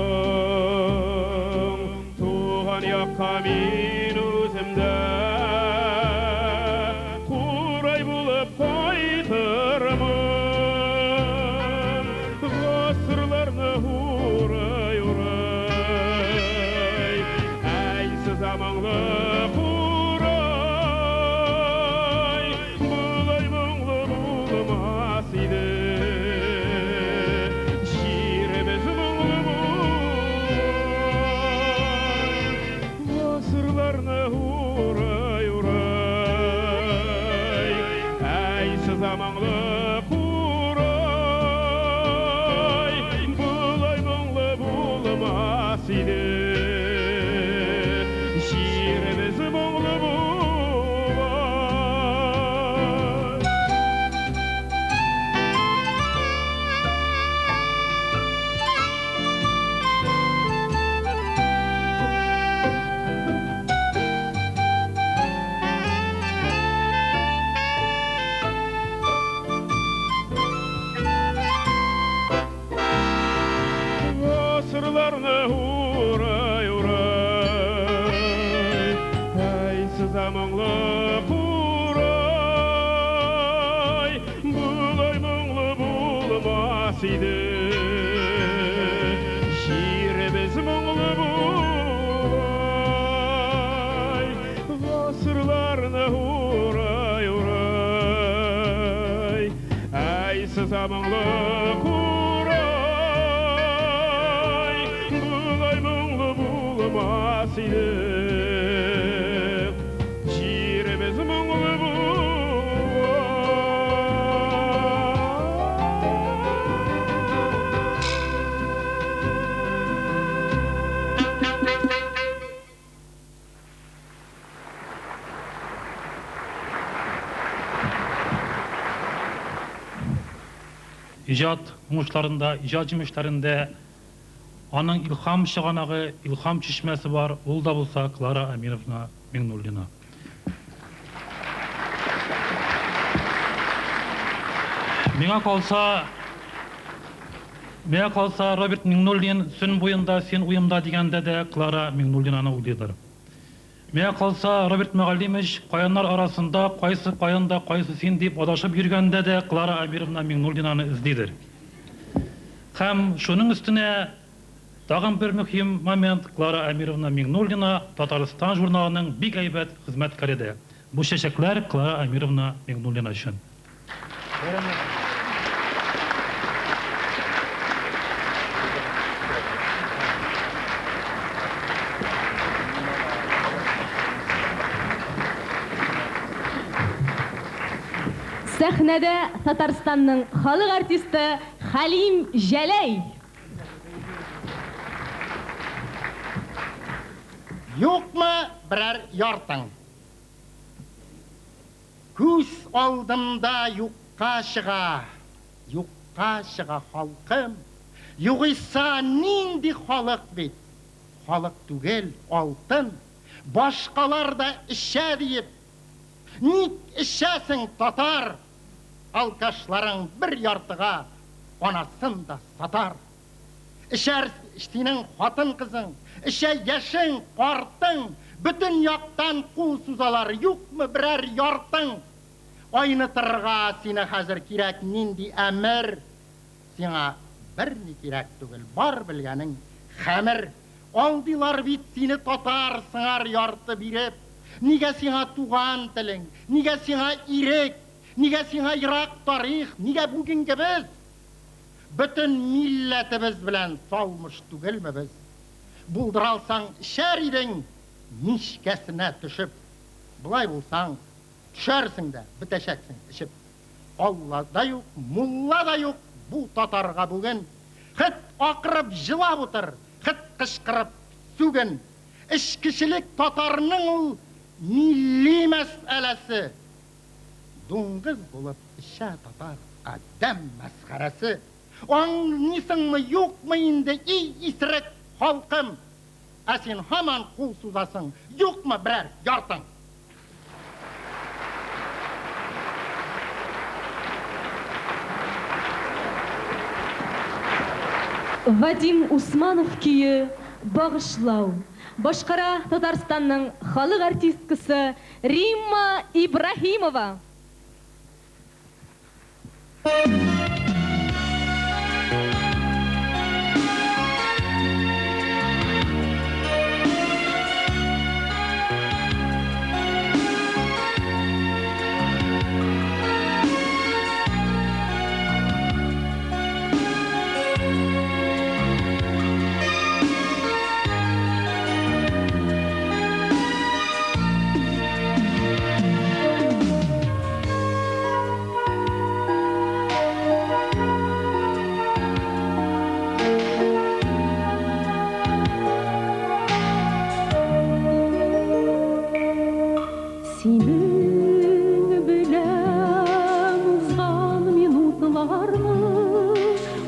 туған яққа мен өзімді құрай болып қайтырмын, ғасырларны урай урай, әйсі заманлы жеріміз мұңлы болай, ғасырларны урай урай, әйсі заманлы құрай, бұлай мұңлы болмас еді, жеріміз мұңлы болай. İcad жұмышларында, icad жұмышларында аның илхам шығанағы, илхам чишмәсі бар, ол да болса Клара Амировна Миңнуллина. Миңа қалса Роберт Миңнуллин сүн бойында, сен уйымда дегенде де Клара Миңнуллинаны ойлайдыр. Миңа қалса Роберт Мәғалимович қаяндар арасында қайсы қаянда қайсы сен деп адашып жүргенде де Клара Амировна Миңнуллинаны іздейдір. Һәм шуның үстіне тағын бір мөһим момент, Клара Амировна Миңнуллина Татарстан журналының бик әйбәт хезмәткәре. Бу чәчәкләр Клара Амировна Миңнуллина өчен. Сәхнәдә Татарстанның халык артисты Халим Жәләй. Юкмы берәр яртың? Күз алдымда юкка чыга халкым. Югыйса нинди халык бит? Халык түгел, алтын. Башкалар да ишә диеп. Ник ишәсең, татар? Алкашларың бер яртыга анасын да сатар. Ишәр синең хатын кызың, ишә яшең, картың, бүтән яктан кул сузалар, юкмы берәр яртың? Айнытырга сине хәзер кирәк нинди әмер? Сиңа бер ни кирәк түгел, бар белгәнең хәмер. Алдылар бит сине татар сыңар ярты биреп. Нигә сиңа туган телең, нигә сиңа ирек, нигә сиңа ерак тарих, нигә бүгенге без? Бүтән милләтебез белән салмыш түгелме без? Булдыралсаң шәр идең, мишкәсенә төшеп. Булай булсаң, төшәрсең дә, бетәшәксең ишеп. Алла да юк, мулла да юк бу татарга бүген. Хит акырып җылап утыр, хит кычкырып сүген. Эшкишелек татарның ул милли мәсьәләсе. Дуңгыз булып ишә татар адәм мәсхәрәсе. Аңлыйсыңмы, юкмы инде и исерек халкым? Ә син һаман кул сузасың, юкмы берәр яртың? Вадим Усманов көйі «Бағышлау». Башқара Татарстанның халық артисткасы Римма Ибрахимова.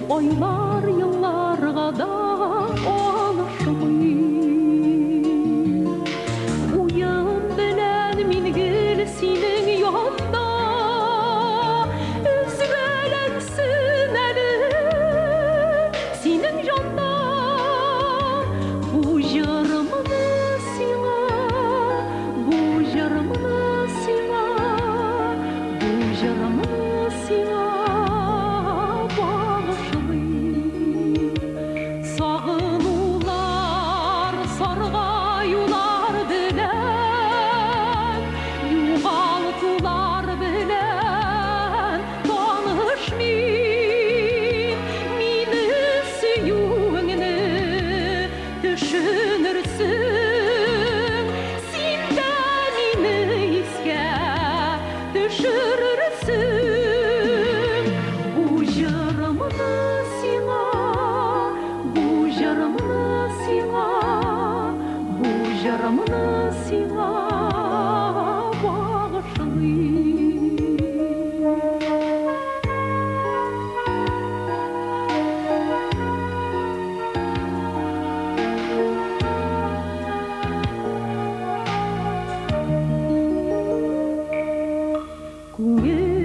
Oylar yıllarga da alışmayı. Uyan bilen min gül senin yanında, üzgelensin eli senin yanda. Bu yarımını sina, bu yarımını sina, bu yarımını sina. Sağınular, sargayular bilen, yuvaltılar bilen, tanışmayın, mini süyüğünü düşünürsün, sen de mini iske düşürürsün, bu yarımını Yarımını sina bağışlayın. Күңелләрем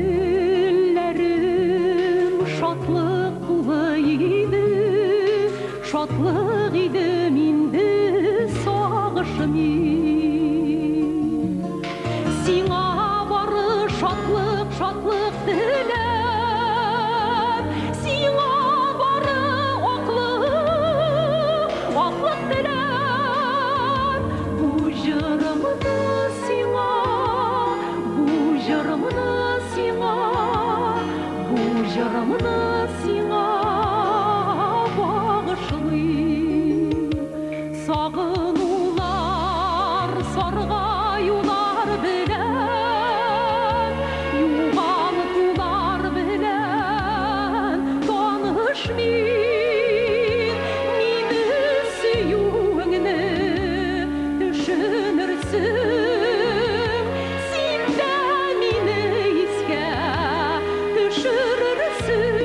шатлыклы иде, шатлык иде минде. Сиңа бары шатлык, шатлык теләп, сиңа бары аклык, аклык теләп. Бу җырымны сиңа, бу җырымны сиңа, бу җырымны сиңа багышлыйм. Сагынулар, саргаюлар белән, югалтулар белән танышмыйм, мине сөюеңне düşünürsün, син дә мине искә төшерерсең.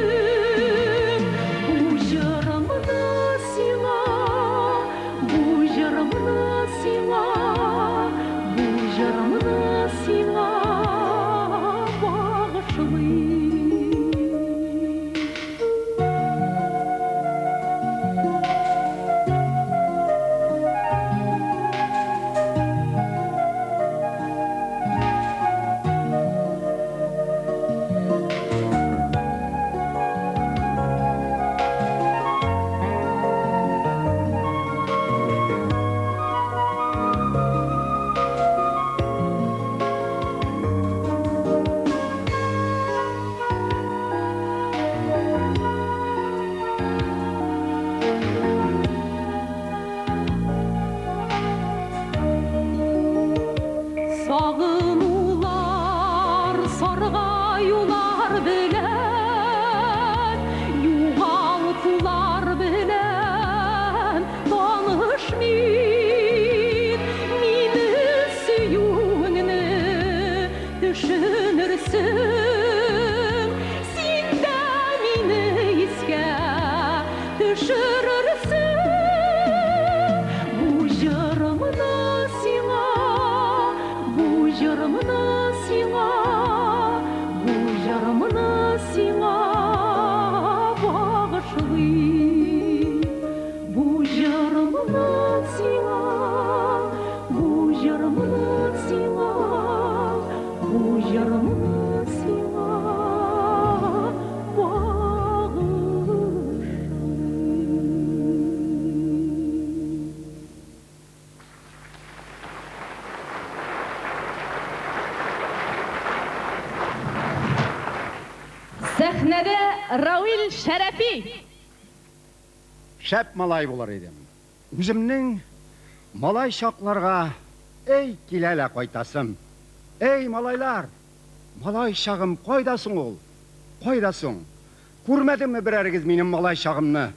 Сәхнәдә Рауил Шәрәфи. Шәп малай булыр идем. Үземнең малай чакларга эй киләлә кайтасым. Эй малайлар, малай чагым кайдасың ул? Кайдасың? Күрмәдеңме берәрегез минем малай чагымны?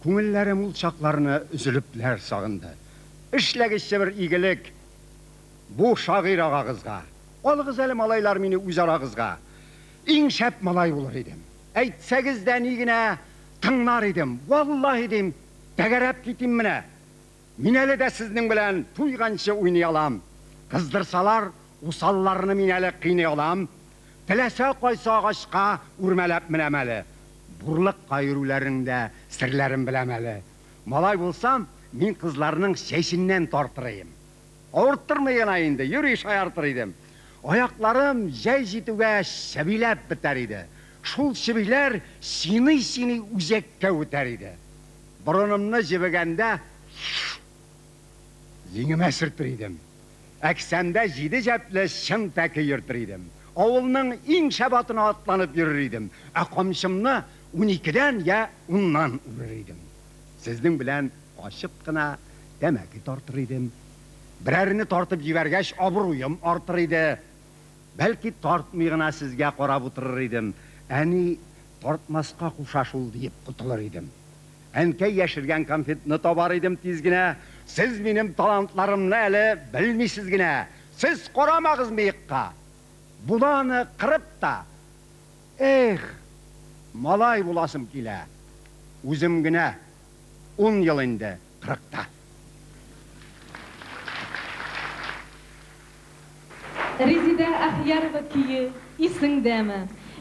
Күңелләрем ул чакларны үзелепләр сагынды. Эшләгечче бер игелек бу шагыйр агагызга. Алыгыз әле малайлар мине үз арагызга. Иң шәп малай булыр идем. Әйтсәгез дә ни генә тыңлар идем. Валлаһи дим, тәгәрәп китим менә. Мин әле дә сезнең белән туйганчы уйный алам. Кыздырсалар, усалларны мин әле кыйный алам. Теләсә кайсы агачка үрмәләп менәм әле. Бурлык кайрүләрендә серләрен беләм әле. Малай булсам, мин кызларның чәченнән тартыр идем. Авырттырмый гына инде, йөри шаяртыр идем. Аякларым җәй җитүгә шәбиләп бетәр иде. Шул шәбиләр синий үзәккә үтәр иде. Борынымны җибегәндә җиңемә сөртер идем. Әксәмдә 7 җәпле чын тәке йөртер идем. Авылның иң шәп атына атланып йөрер идем. Ә камчымны 12-дән я 10-нан үрер идем. Сезнең белән ачып кына тәмәке тартыр идем. Берәрне тартып җибәргәч абруем артыр иде. Бәлки тартмый гына сезгә карап утырыр идем. Әни тартмаска куша шул дип кутылыр идем. Әнкәй яшергән конфетны табар идем тиз генә. Сез минем талантларымны әле белмисез генә. Сез карамагыз мыекка. Буланы кырып та. Эх, малай буласым килә. Үзем генә 10 ел инде 40-та. Резида Ахьярова көйе исеңдәме?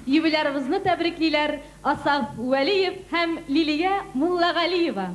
Юбилярыбызны тәбриклиләр Асаф Вәлиев һәм Лилия Муллагалиева.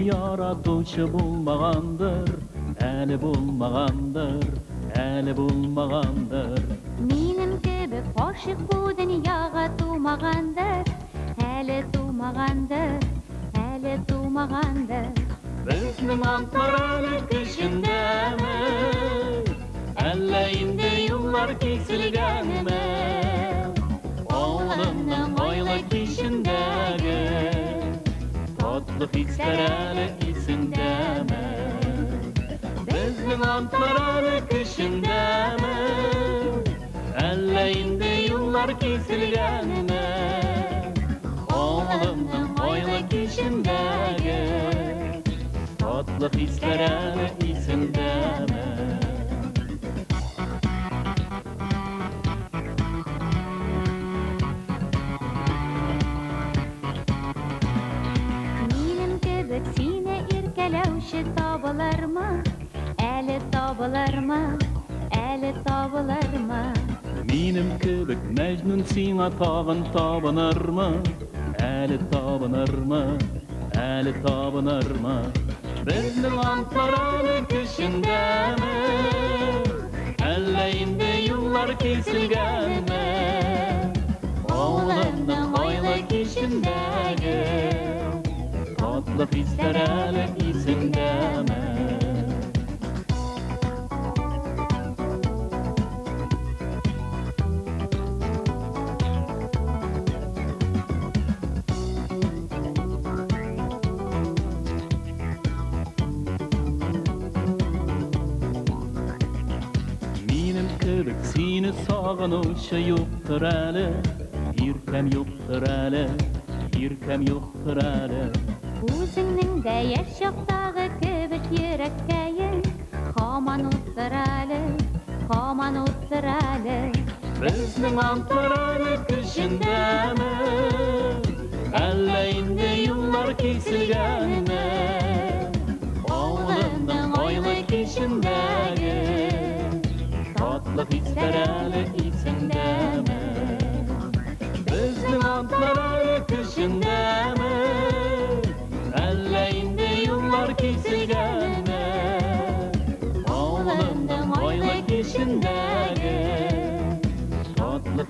Yaratушы булмагандыр, әле булмагандыр, әле булмагандыр. Минем кебек гашык бу дөньяга тумагандыр, әле тумагандыр, әле тумагандыр. Безнең антараны көчендәме, әллә инде юллар киселгәнме? Авылымның айлы кичендәге Tatlı hislerle isindeme Bezmin antlarını kışındeme Elleğinde yıllar kesilgenme Oğlumdan oyla kişindege Tatlı hislerle isindeme Sine irkelevşi tabalar mı? Eli tabalar mı? Eli tabalar mı? Minim kebek Mecnun sina tağın tabanır mı? Eli tabanır mı? Eli tabanır mı? Bizning antlarını kışında mı? Elleğinde yıllar kesilgenme Oğlanın oyla kişindeki Tatlı hislerle isindeme Minim kebek seni sağınuşa yoktur әлі Иркем yoktur әлі Иркем yoktur әлі Үзеңнең дә яшь чактагы кебек йөрәккәең Һаман утыр әле, һаман утыр әле Безнең антараны көчендәме Әллә инде юллар киселгәнме Авылымның айлы кичендәге Татлы хисләр әле исендәме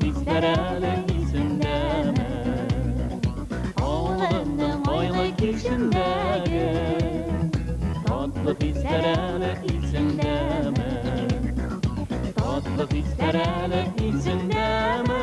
hisler әлі есімдемі Ауылымның ойлы кешіндегі Tatlı hisler әлі есімдемі Tatlı hisler әлі есімдемі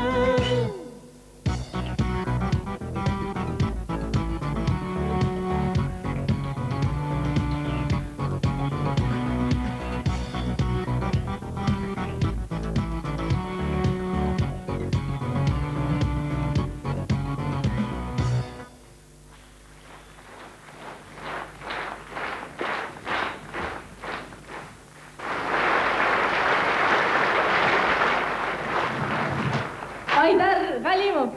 Айдар Галимов.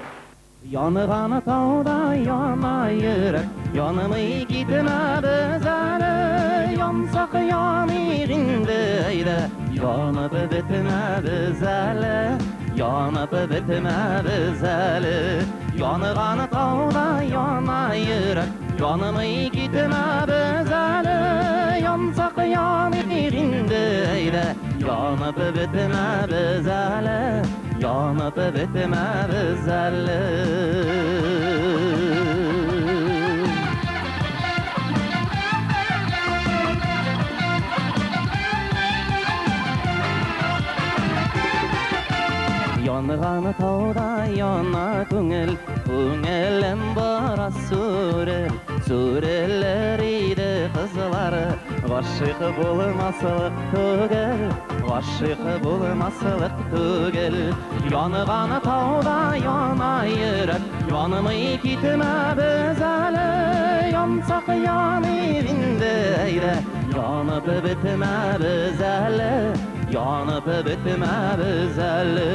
Yanıqanı tağda yana yürek Yanımı gitme biz әлі Yansaq yanırında eylə Yanıp bitme biz әлі Yanıp bitme biz әлі Yanıqanı tağda yana yürek Yanımı gitme biz әлі Yansaq yanırında eylə Yanıp bitme biz әлі Yanıp bitme biz әлі Yanğanı tağda yana көңіл Көңілім бара сүрел Сүреллеріді қызлары Ғашық болмасылық түгел Ғашық болмасылық түгел Yanğanı tağda yana yürek Yanımı gitme biz әлі Yansaq yanırında eylə Yanıp bitme biz әлі Yanıp bitme biz әлі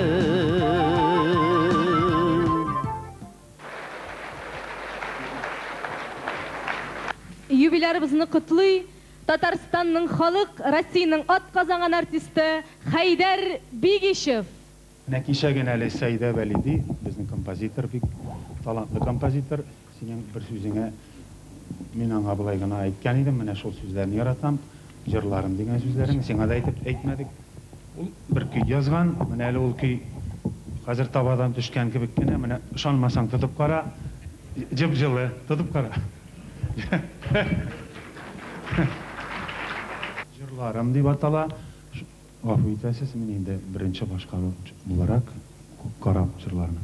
Юбилярыбызны құтлый Татарстанның халық, Россияның атказанган артисты Хайдар Бигишев. Менә кичәген әле Сәйдә Вәлиди, безнең композитор, бик талантлы композитор, синең бер сүзеңә мин аңа булай гына әйткән идем, менә шул сүзләрне яратам, җырларым дигән сүзләрен сиңа да әйтмәдек. Ул бер көй язган, менә әле ул көй хәзер табадан төшкән кебек кенә, менә ышанмасаң тотып кара, җып-җылы, тотып кара. Җырларым дип атала. Гафу итәсез, мин инде беренче башкаручы буларак карап җырларны.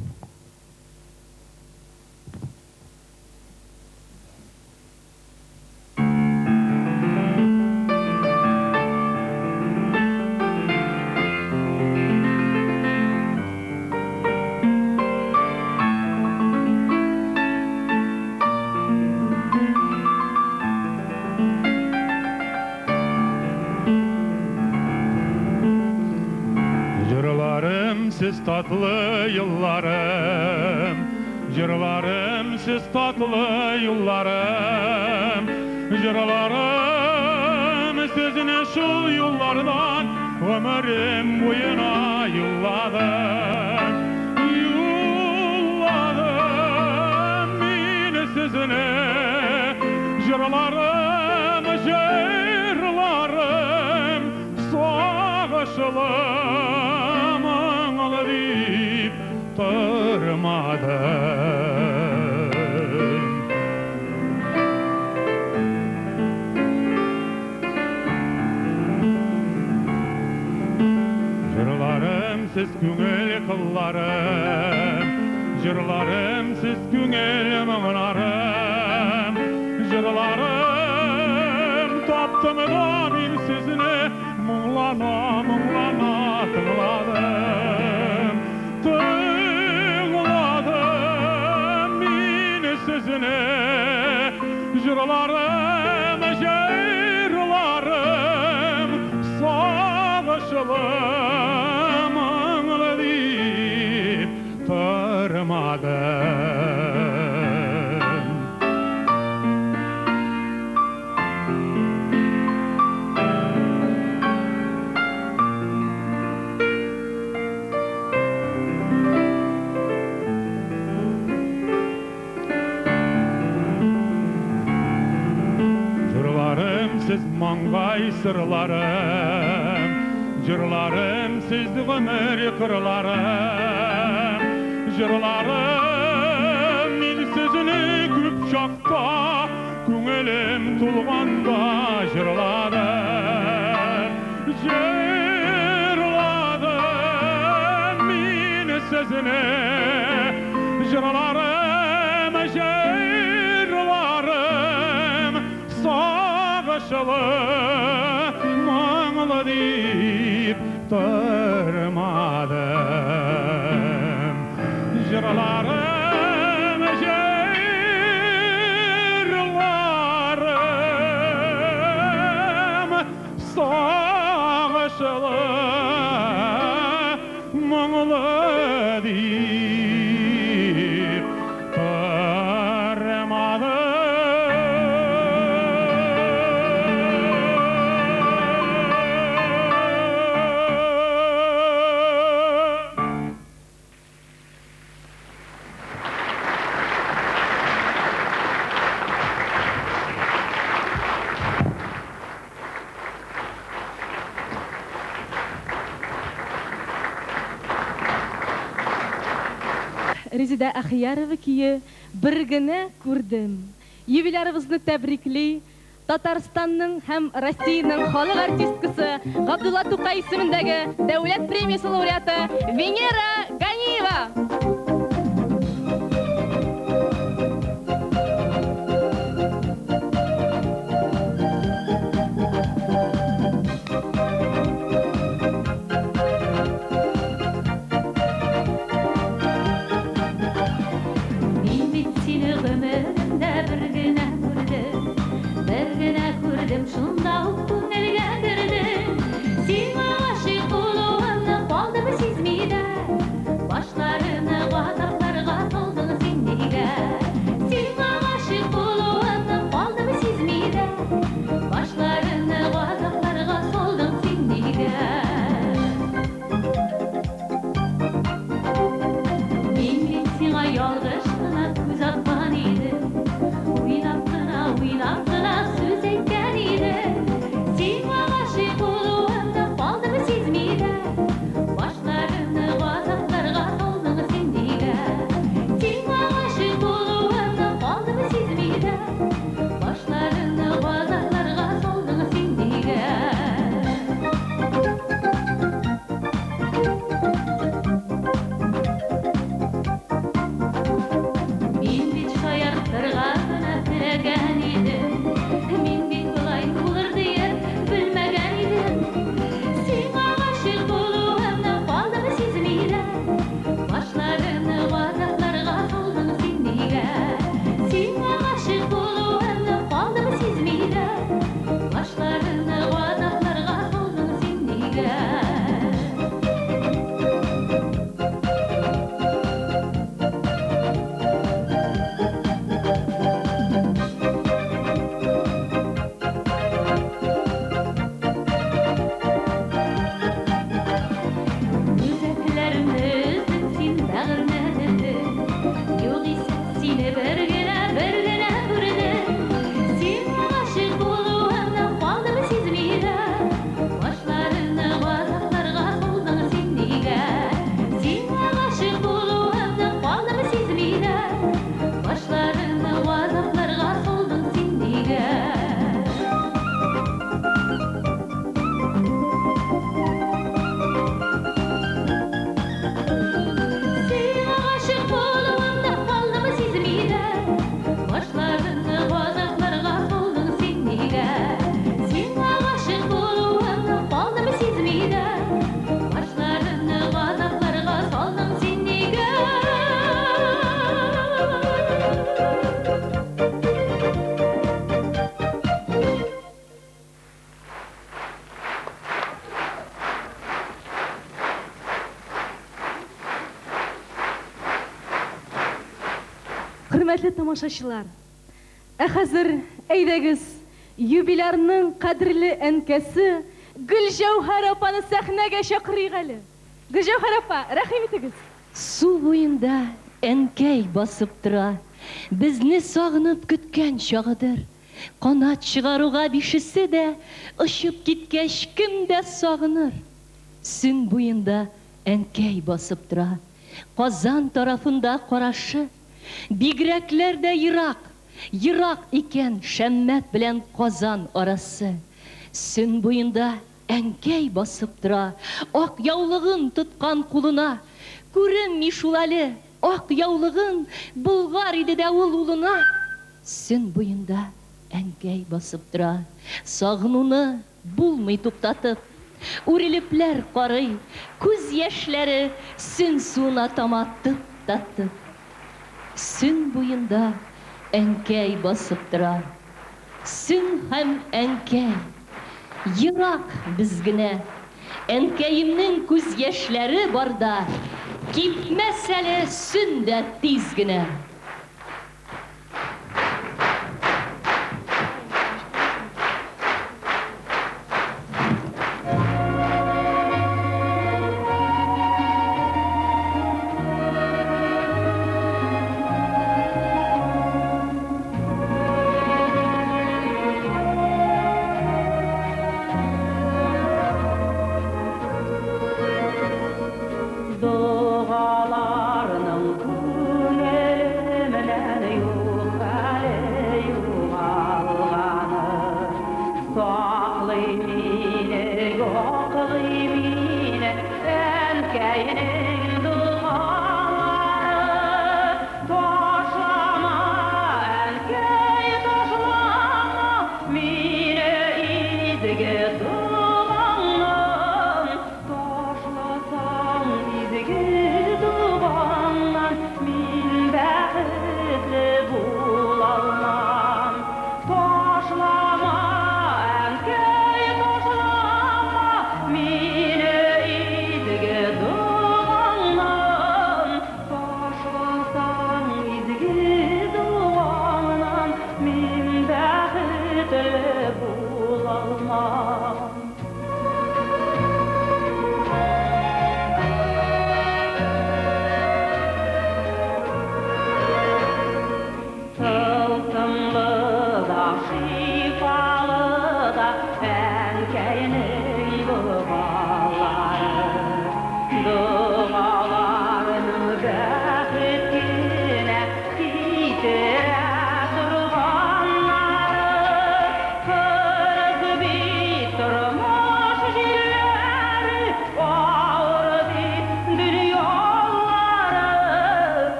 Siz tatlı yıllarım, jırlarım siz tatlı yıllarım, jırlarım sizin şu yıllardan ömrüm boyuna yılladım, yılladım beni sizine, jırlarım, jırlarım sağışılım. Jırlarım siz köngül kıllarım, jırlarım siz köngül mınglarım, jırlarım taptım da min sizine mınglana mınglana tığladım. Sizine jırlarım, jırlarım savaşılım deyip durmadım. Siz mangay sırlarım, jırlarım siz ömür kırlarım. Жырларым мен сөзіні көп шақта, көңілім тұлғанда жырладым. Жырладым мен сөзіні, жырларым, жырларым сағышылы маңлы деп тұрмадым. Жырларым, жырларым сағышылы маңлы деп тұрмадым. Резида Ахиярова кие бір генә күрдем. Юбилярыбызны тәбрикли Татарстанның һәм Россиянең халык артисткасы Габдулла Тукай исемендәге дәүләт премиясе лауреаты Венера Ганиева. Шунда ук күңелгә керде, сиңа гашыйк булуымны калдым сизмидә. Башларымны газапларга салдың син нигә? Сиңа гашыйк булуымны калдым сизмидә. Башларымны газапларга салдың син нигә? Мин бит сиңа ялгыш кына күз аткан идем. Уйлап кына сүз әйткән идем. Сиңа гашыйк булуымны калдым сизмидә. Башларымны газапларга салдың син нигә? Сиңа гашыйк булуымны калдым сизмидә. Башларымны газапларга салдың син нигә? Мин бит шаяртырга гына теләгән идем. Мин бит болай булыр диеп белмәгән идем. Сиңа гашыйк булуымны калдым сизмидә. Башларымны газапларга салдың син нигә? Сиңа гашыйк булуымны калдым сизмидә. Башларымны газапларга салдың син нигә? Үзәкләремне өздең син бәгырмәдең. Юк исә сине бер генә күрдем. Сиңа гашыйк булуымны калдым сизмидә. Башларымны газапларга салдың син нигә? Сиңа гашыйк булуымны калдым сизмидә. Башларымны газапларга салдың син нигә? Сиңа гашыйк булуымны калдым сизмидә. Башларымны газапларга салдың син нигә? Сиңа гашыйк булуымны калдым сизмидә. Башларымны газапларга салдың син нигә? Хөрмәтле тамашачылар, хәзер әйдәгез юбилярның кадерле әнкәсе Гөлҗәүһәр апаны сәхнәгә чакырыйк әле. Гөлҗәүһәр апа, рәхим итегез. Су буенда әнкәй басып тора, безне сагынып көткән чагыдыр. Канат чыгаруга бишесе дә, очып киткәч кем дә сагыныр. Сөн буенда әнкәй басып тора, Казан тарафында карашы, бигрәкләр дә ерак икән Шәммәт белән Казан арасы. Сөн буенда әнкәй басып тора, ак яулыгын тоткан кулына. Күренми шул әле, ак яулыгын булгар иде дә ул улына. Сөн буенда әнкәй басып тора, сагынуны булмый туктатып. Үрелепләр карый, күз яшьләре сөн суына таматып татып. Сөн буенда әнкәй басып тора, сөн һәм әнкәй ерак без генә. Әнкәемнең күз яшьләре барда, китмәс әле сөн дә тиз генә.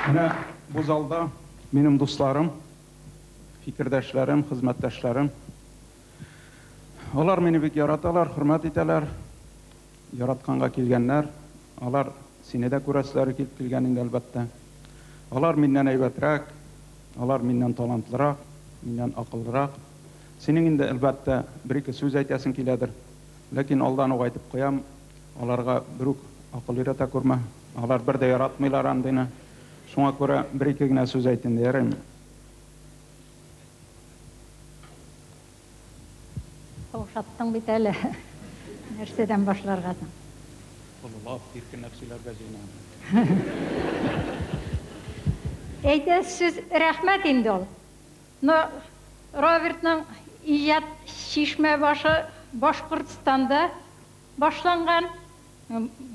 Менә бу залда минем дусларым, фикердәшләрем, хезмәттәшләрем. Алар мине бик яраталар, хөрмәт итәләр. Яратканга килгәннәр. Алар сине дә күрәселәр килгән инде әлбәттә. Алар миннән әйбәтрәк, алар миннән талантлырак, миннән акыллырак. Синең инде әлбәттә бер-ике сүз әйтәсең киләдер. Ләкин алдан ук әйтеп куям, аларга бер үк акыл өйрәтә күрмә. Алар бер дә яратмыйлар андыйны. Шуңа күрә бер-ике генә сүз әйтен диярем. Каушаттың бит әле. Нәрсәдән башларгасың? Аллаһ иркенләп сөйләргә җыйнам. Әйтә сүз рәхмәт инде ул. Но Робертның иҗат шишмә башы Башкортстанда башланган.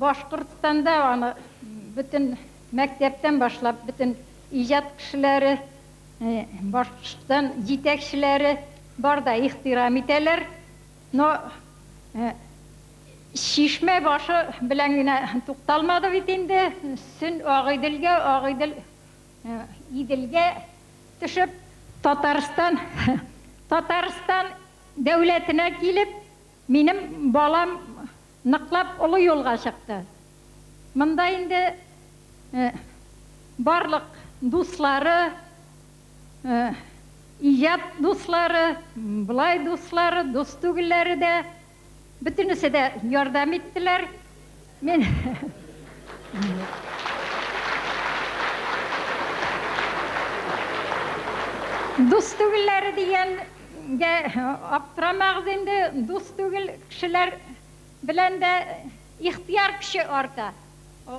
Башкортстанда аны бөтен мәктәптән башлап, бөтен иҗат кешеләре, Башкортстан җитәкчеләре бар да ихтирам итәләр. Но шишмә башы белән генә тукталмады бит инде. Син Агыйдел Иделгә төшеп Татарстан дәүләтенә килеп, минем балам ныклап олы юлга чыкты. Монда инде барлык дуслары, иҗат дуслары, булай дуслары, дус түгелләре дә бөтенесе дә ярдәм иттеләр. Мен дус түгелләре дигәнгә аптырамагыз инде. Дус түгел кешеләр белән дә ихтияр көче арта.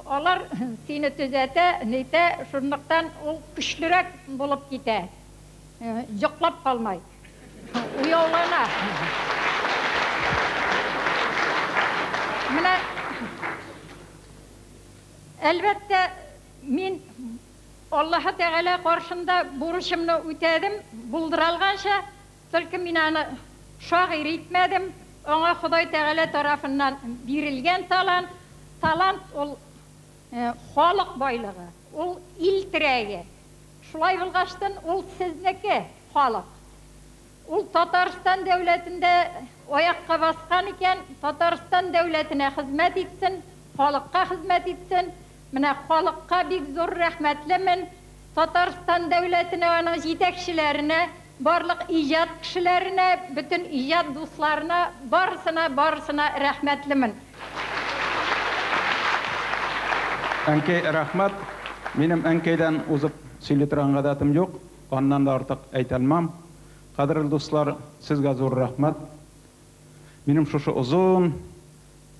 Алар сине төзәтә, нитә, шунлыктан ул көчлерәк булып китә. Йоклап калмай. Уяулана. Менә әлбәттә мин Аллаһ Тәгалә каршында бурычымны үтәдем, булдыралганча, только мин аны шагыйрь итмәдем. Аңа Ходай Тәгалә тарафыннан бирелгән талант ул халык байлыгы, ул ил терәге. Шулай булгаштан ул сезнеке халык. Ул Татарстан дәүләтендә аякка баскан икән, Татарстан дәүләтенә хезмәт итсен, халыкка хезмәт итсен. Менә халыкка бик зур рәхмәтлемен. Татарстан дәүләтенә, аның җитәкчеләренә, барлык иҗат кешеләренә, бөтен иҗат дусларына, барысына рәхмәтлемен. Әнкәй, рәхмәт. Минем әнкәйдән узып сөйли торган гадәтем юк. Аннан да артык әйтә алмам. Кадерле дуслар, сезгә зур рәхмәт. Минем шушы озын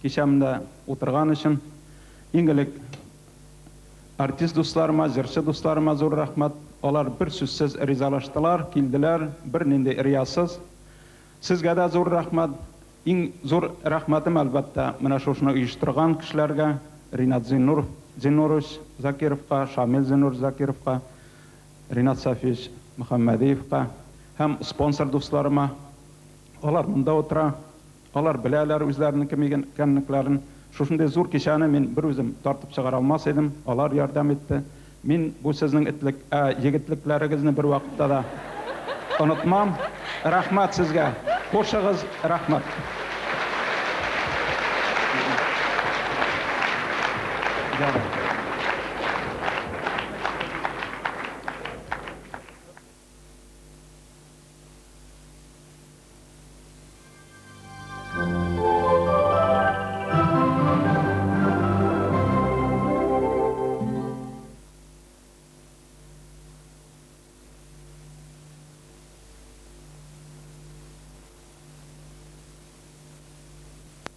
кичәмдә утырган өчен иңгелек артист дусларыма, җырчы дусларыма зур рәхмәт. Алар бер сүзсез ризалаштылар, килделәр, бер нинди риясыз. Сезгә дә зур рәхмәт. Иң зур рәхмәтем әлбәттә менә шушыны оештырган кешеләргә, Ринат Зинурович Закировка, Шамил Зинур Закировка, Ринат Сафич Мөхәммәдиевка һәм спонсор дусларыма. Алар монда утыра, алар беләләр үзләренең кем икәнлекләрен. Шушындай зур кичәне мин бер үзем тартып чыгара алмас идем, алар ярдәм итте. Мин бу сезнең егетлекләрегезне бер вакытта да онытмам. Рәхмәт сезгә. Хушыгыз, рәхмәт. Дякую.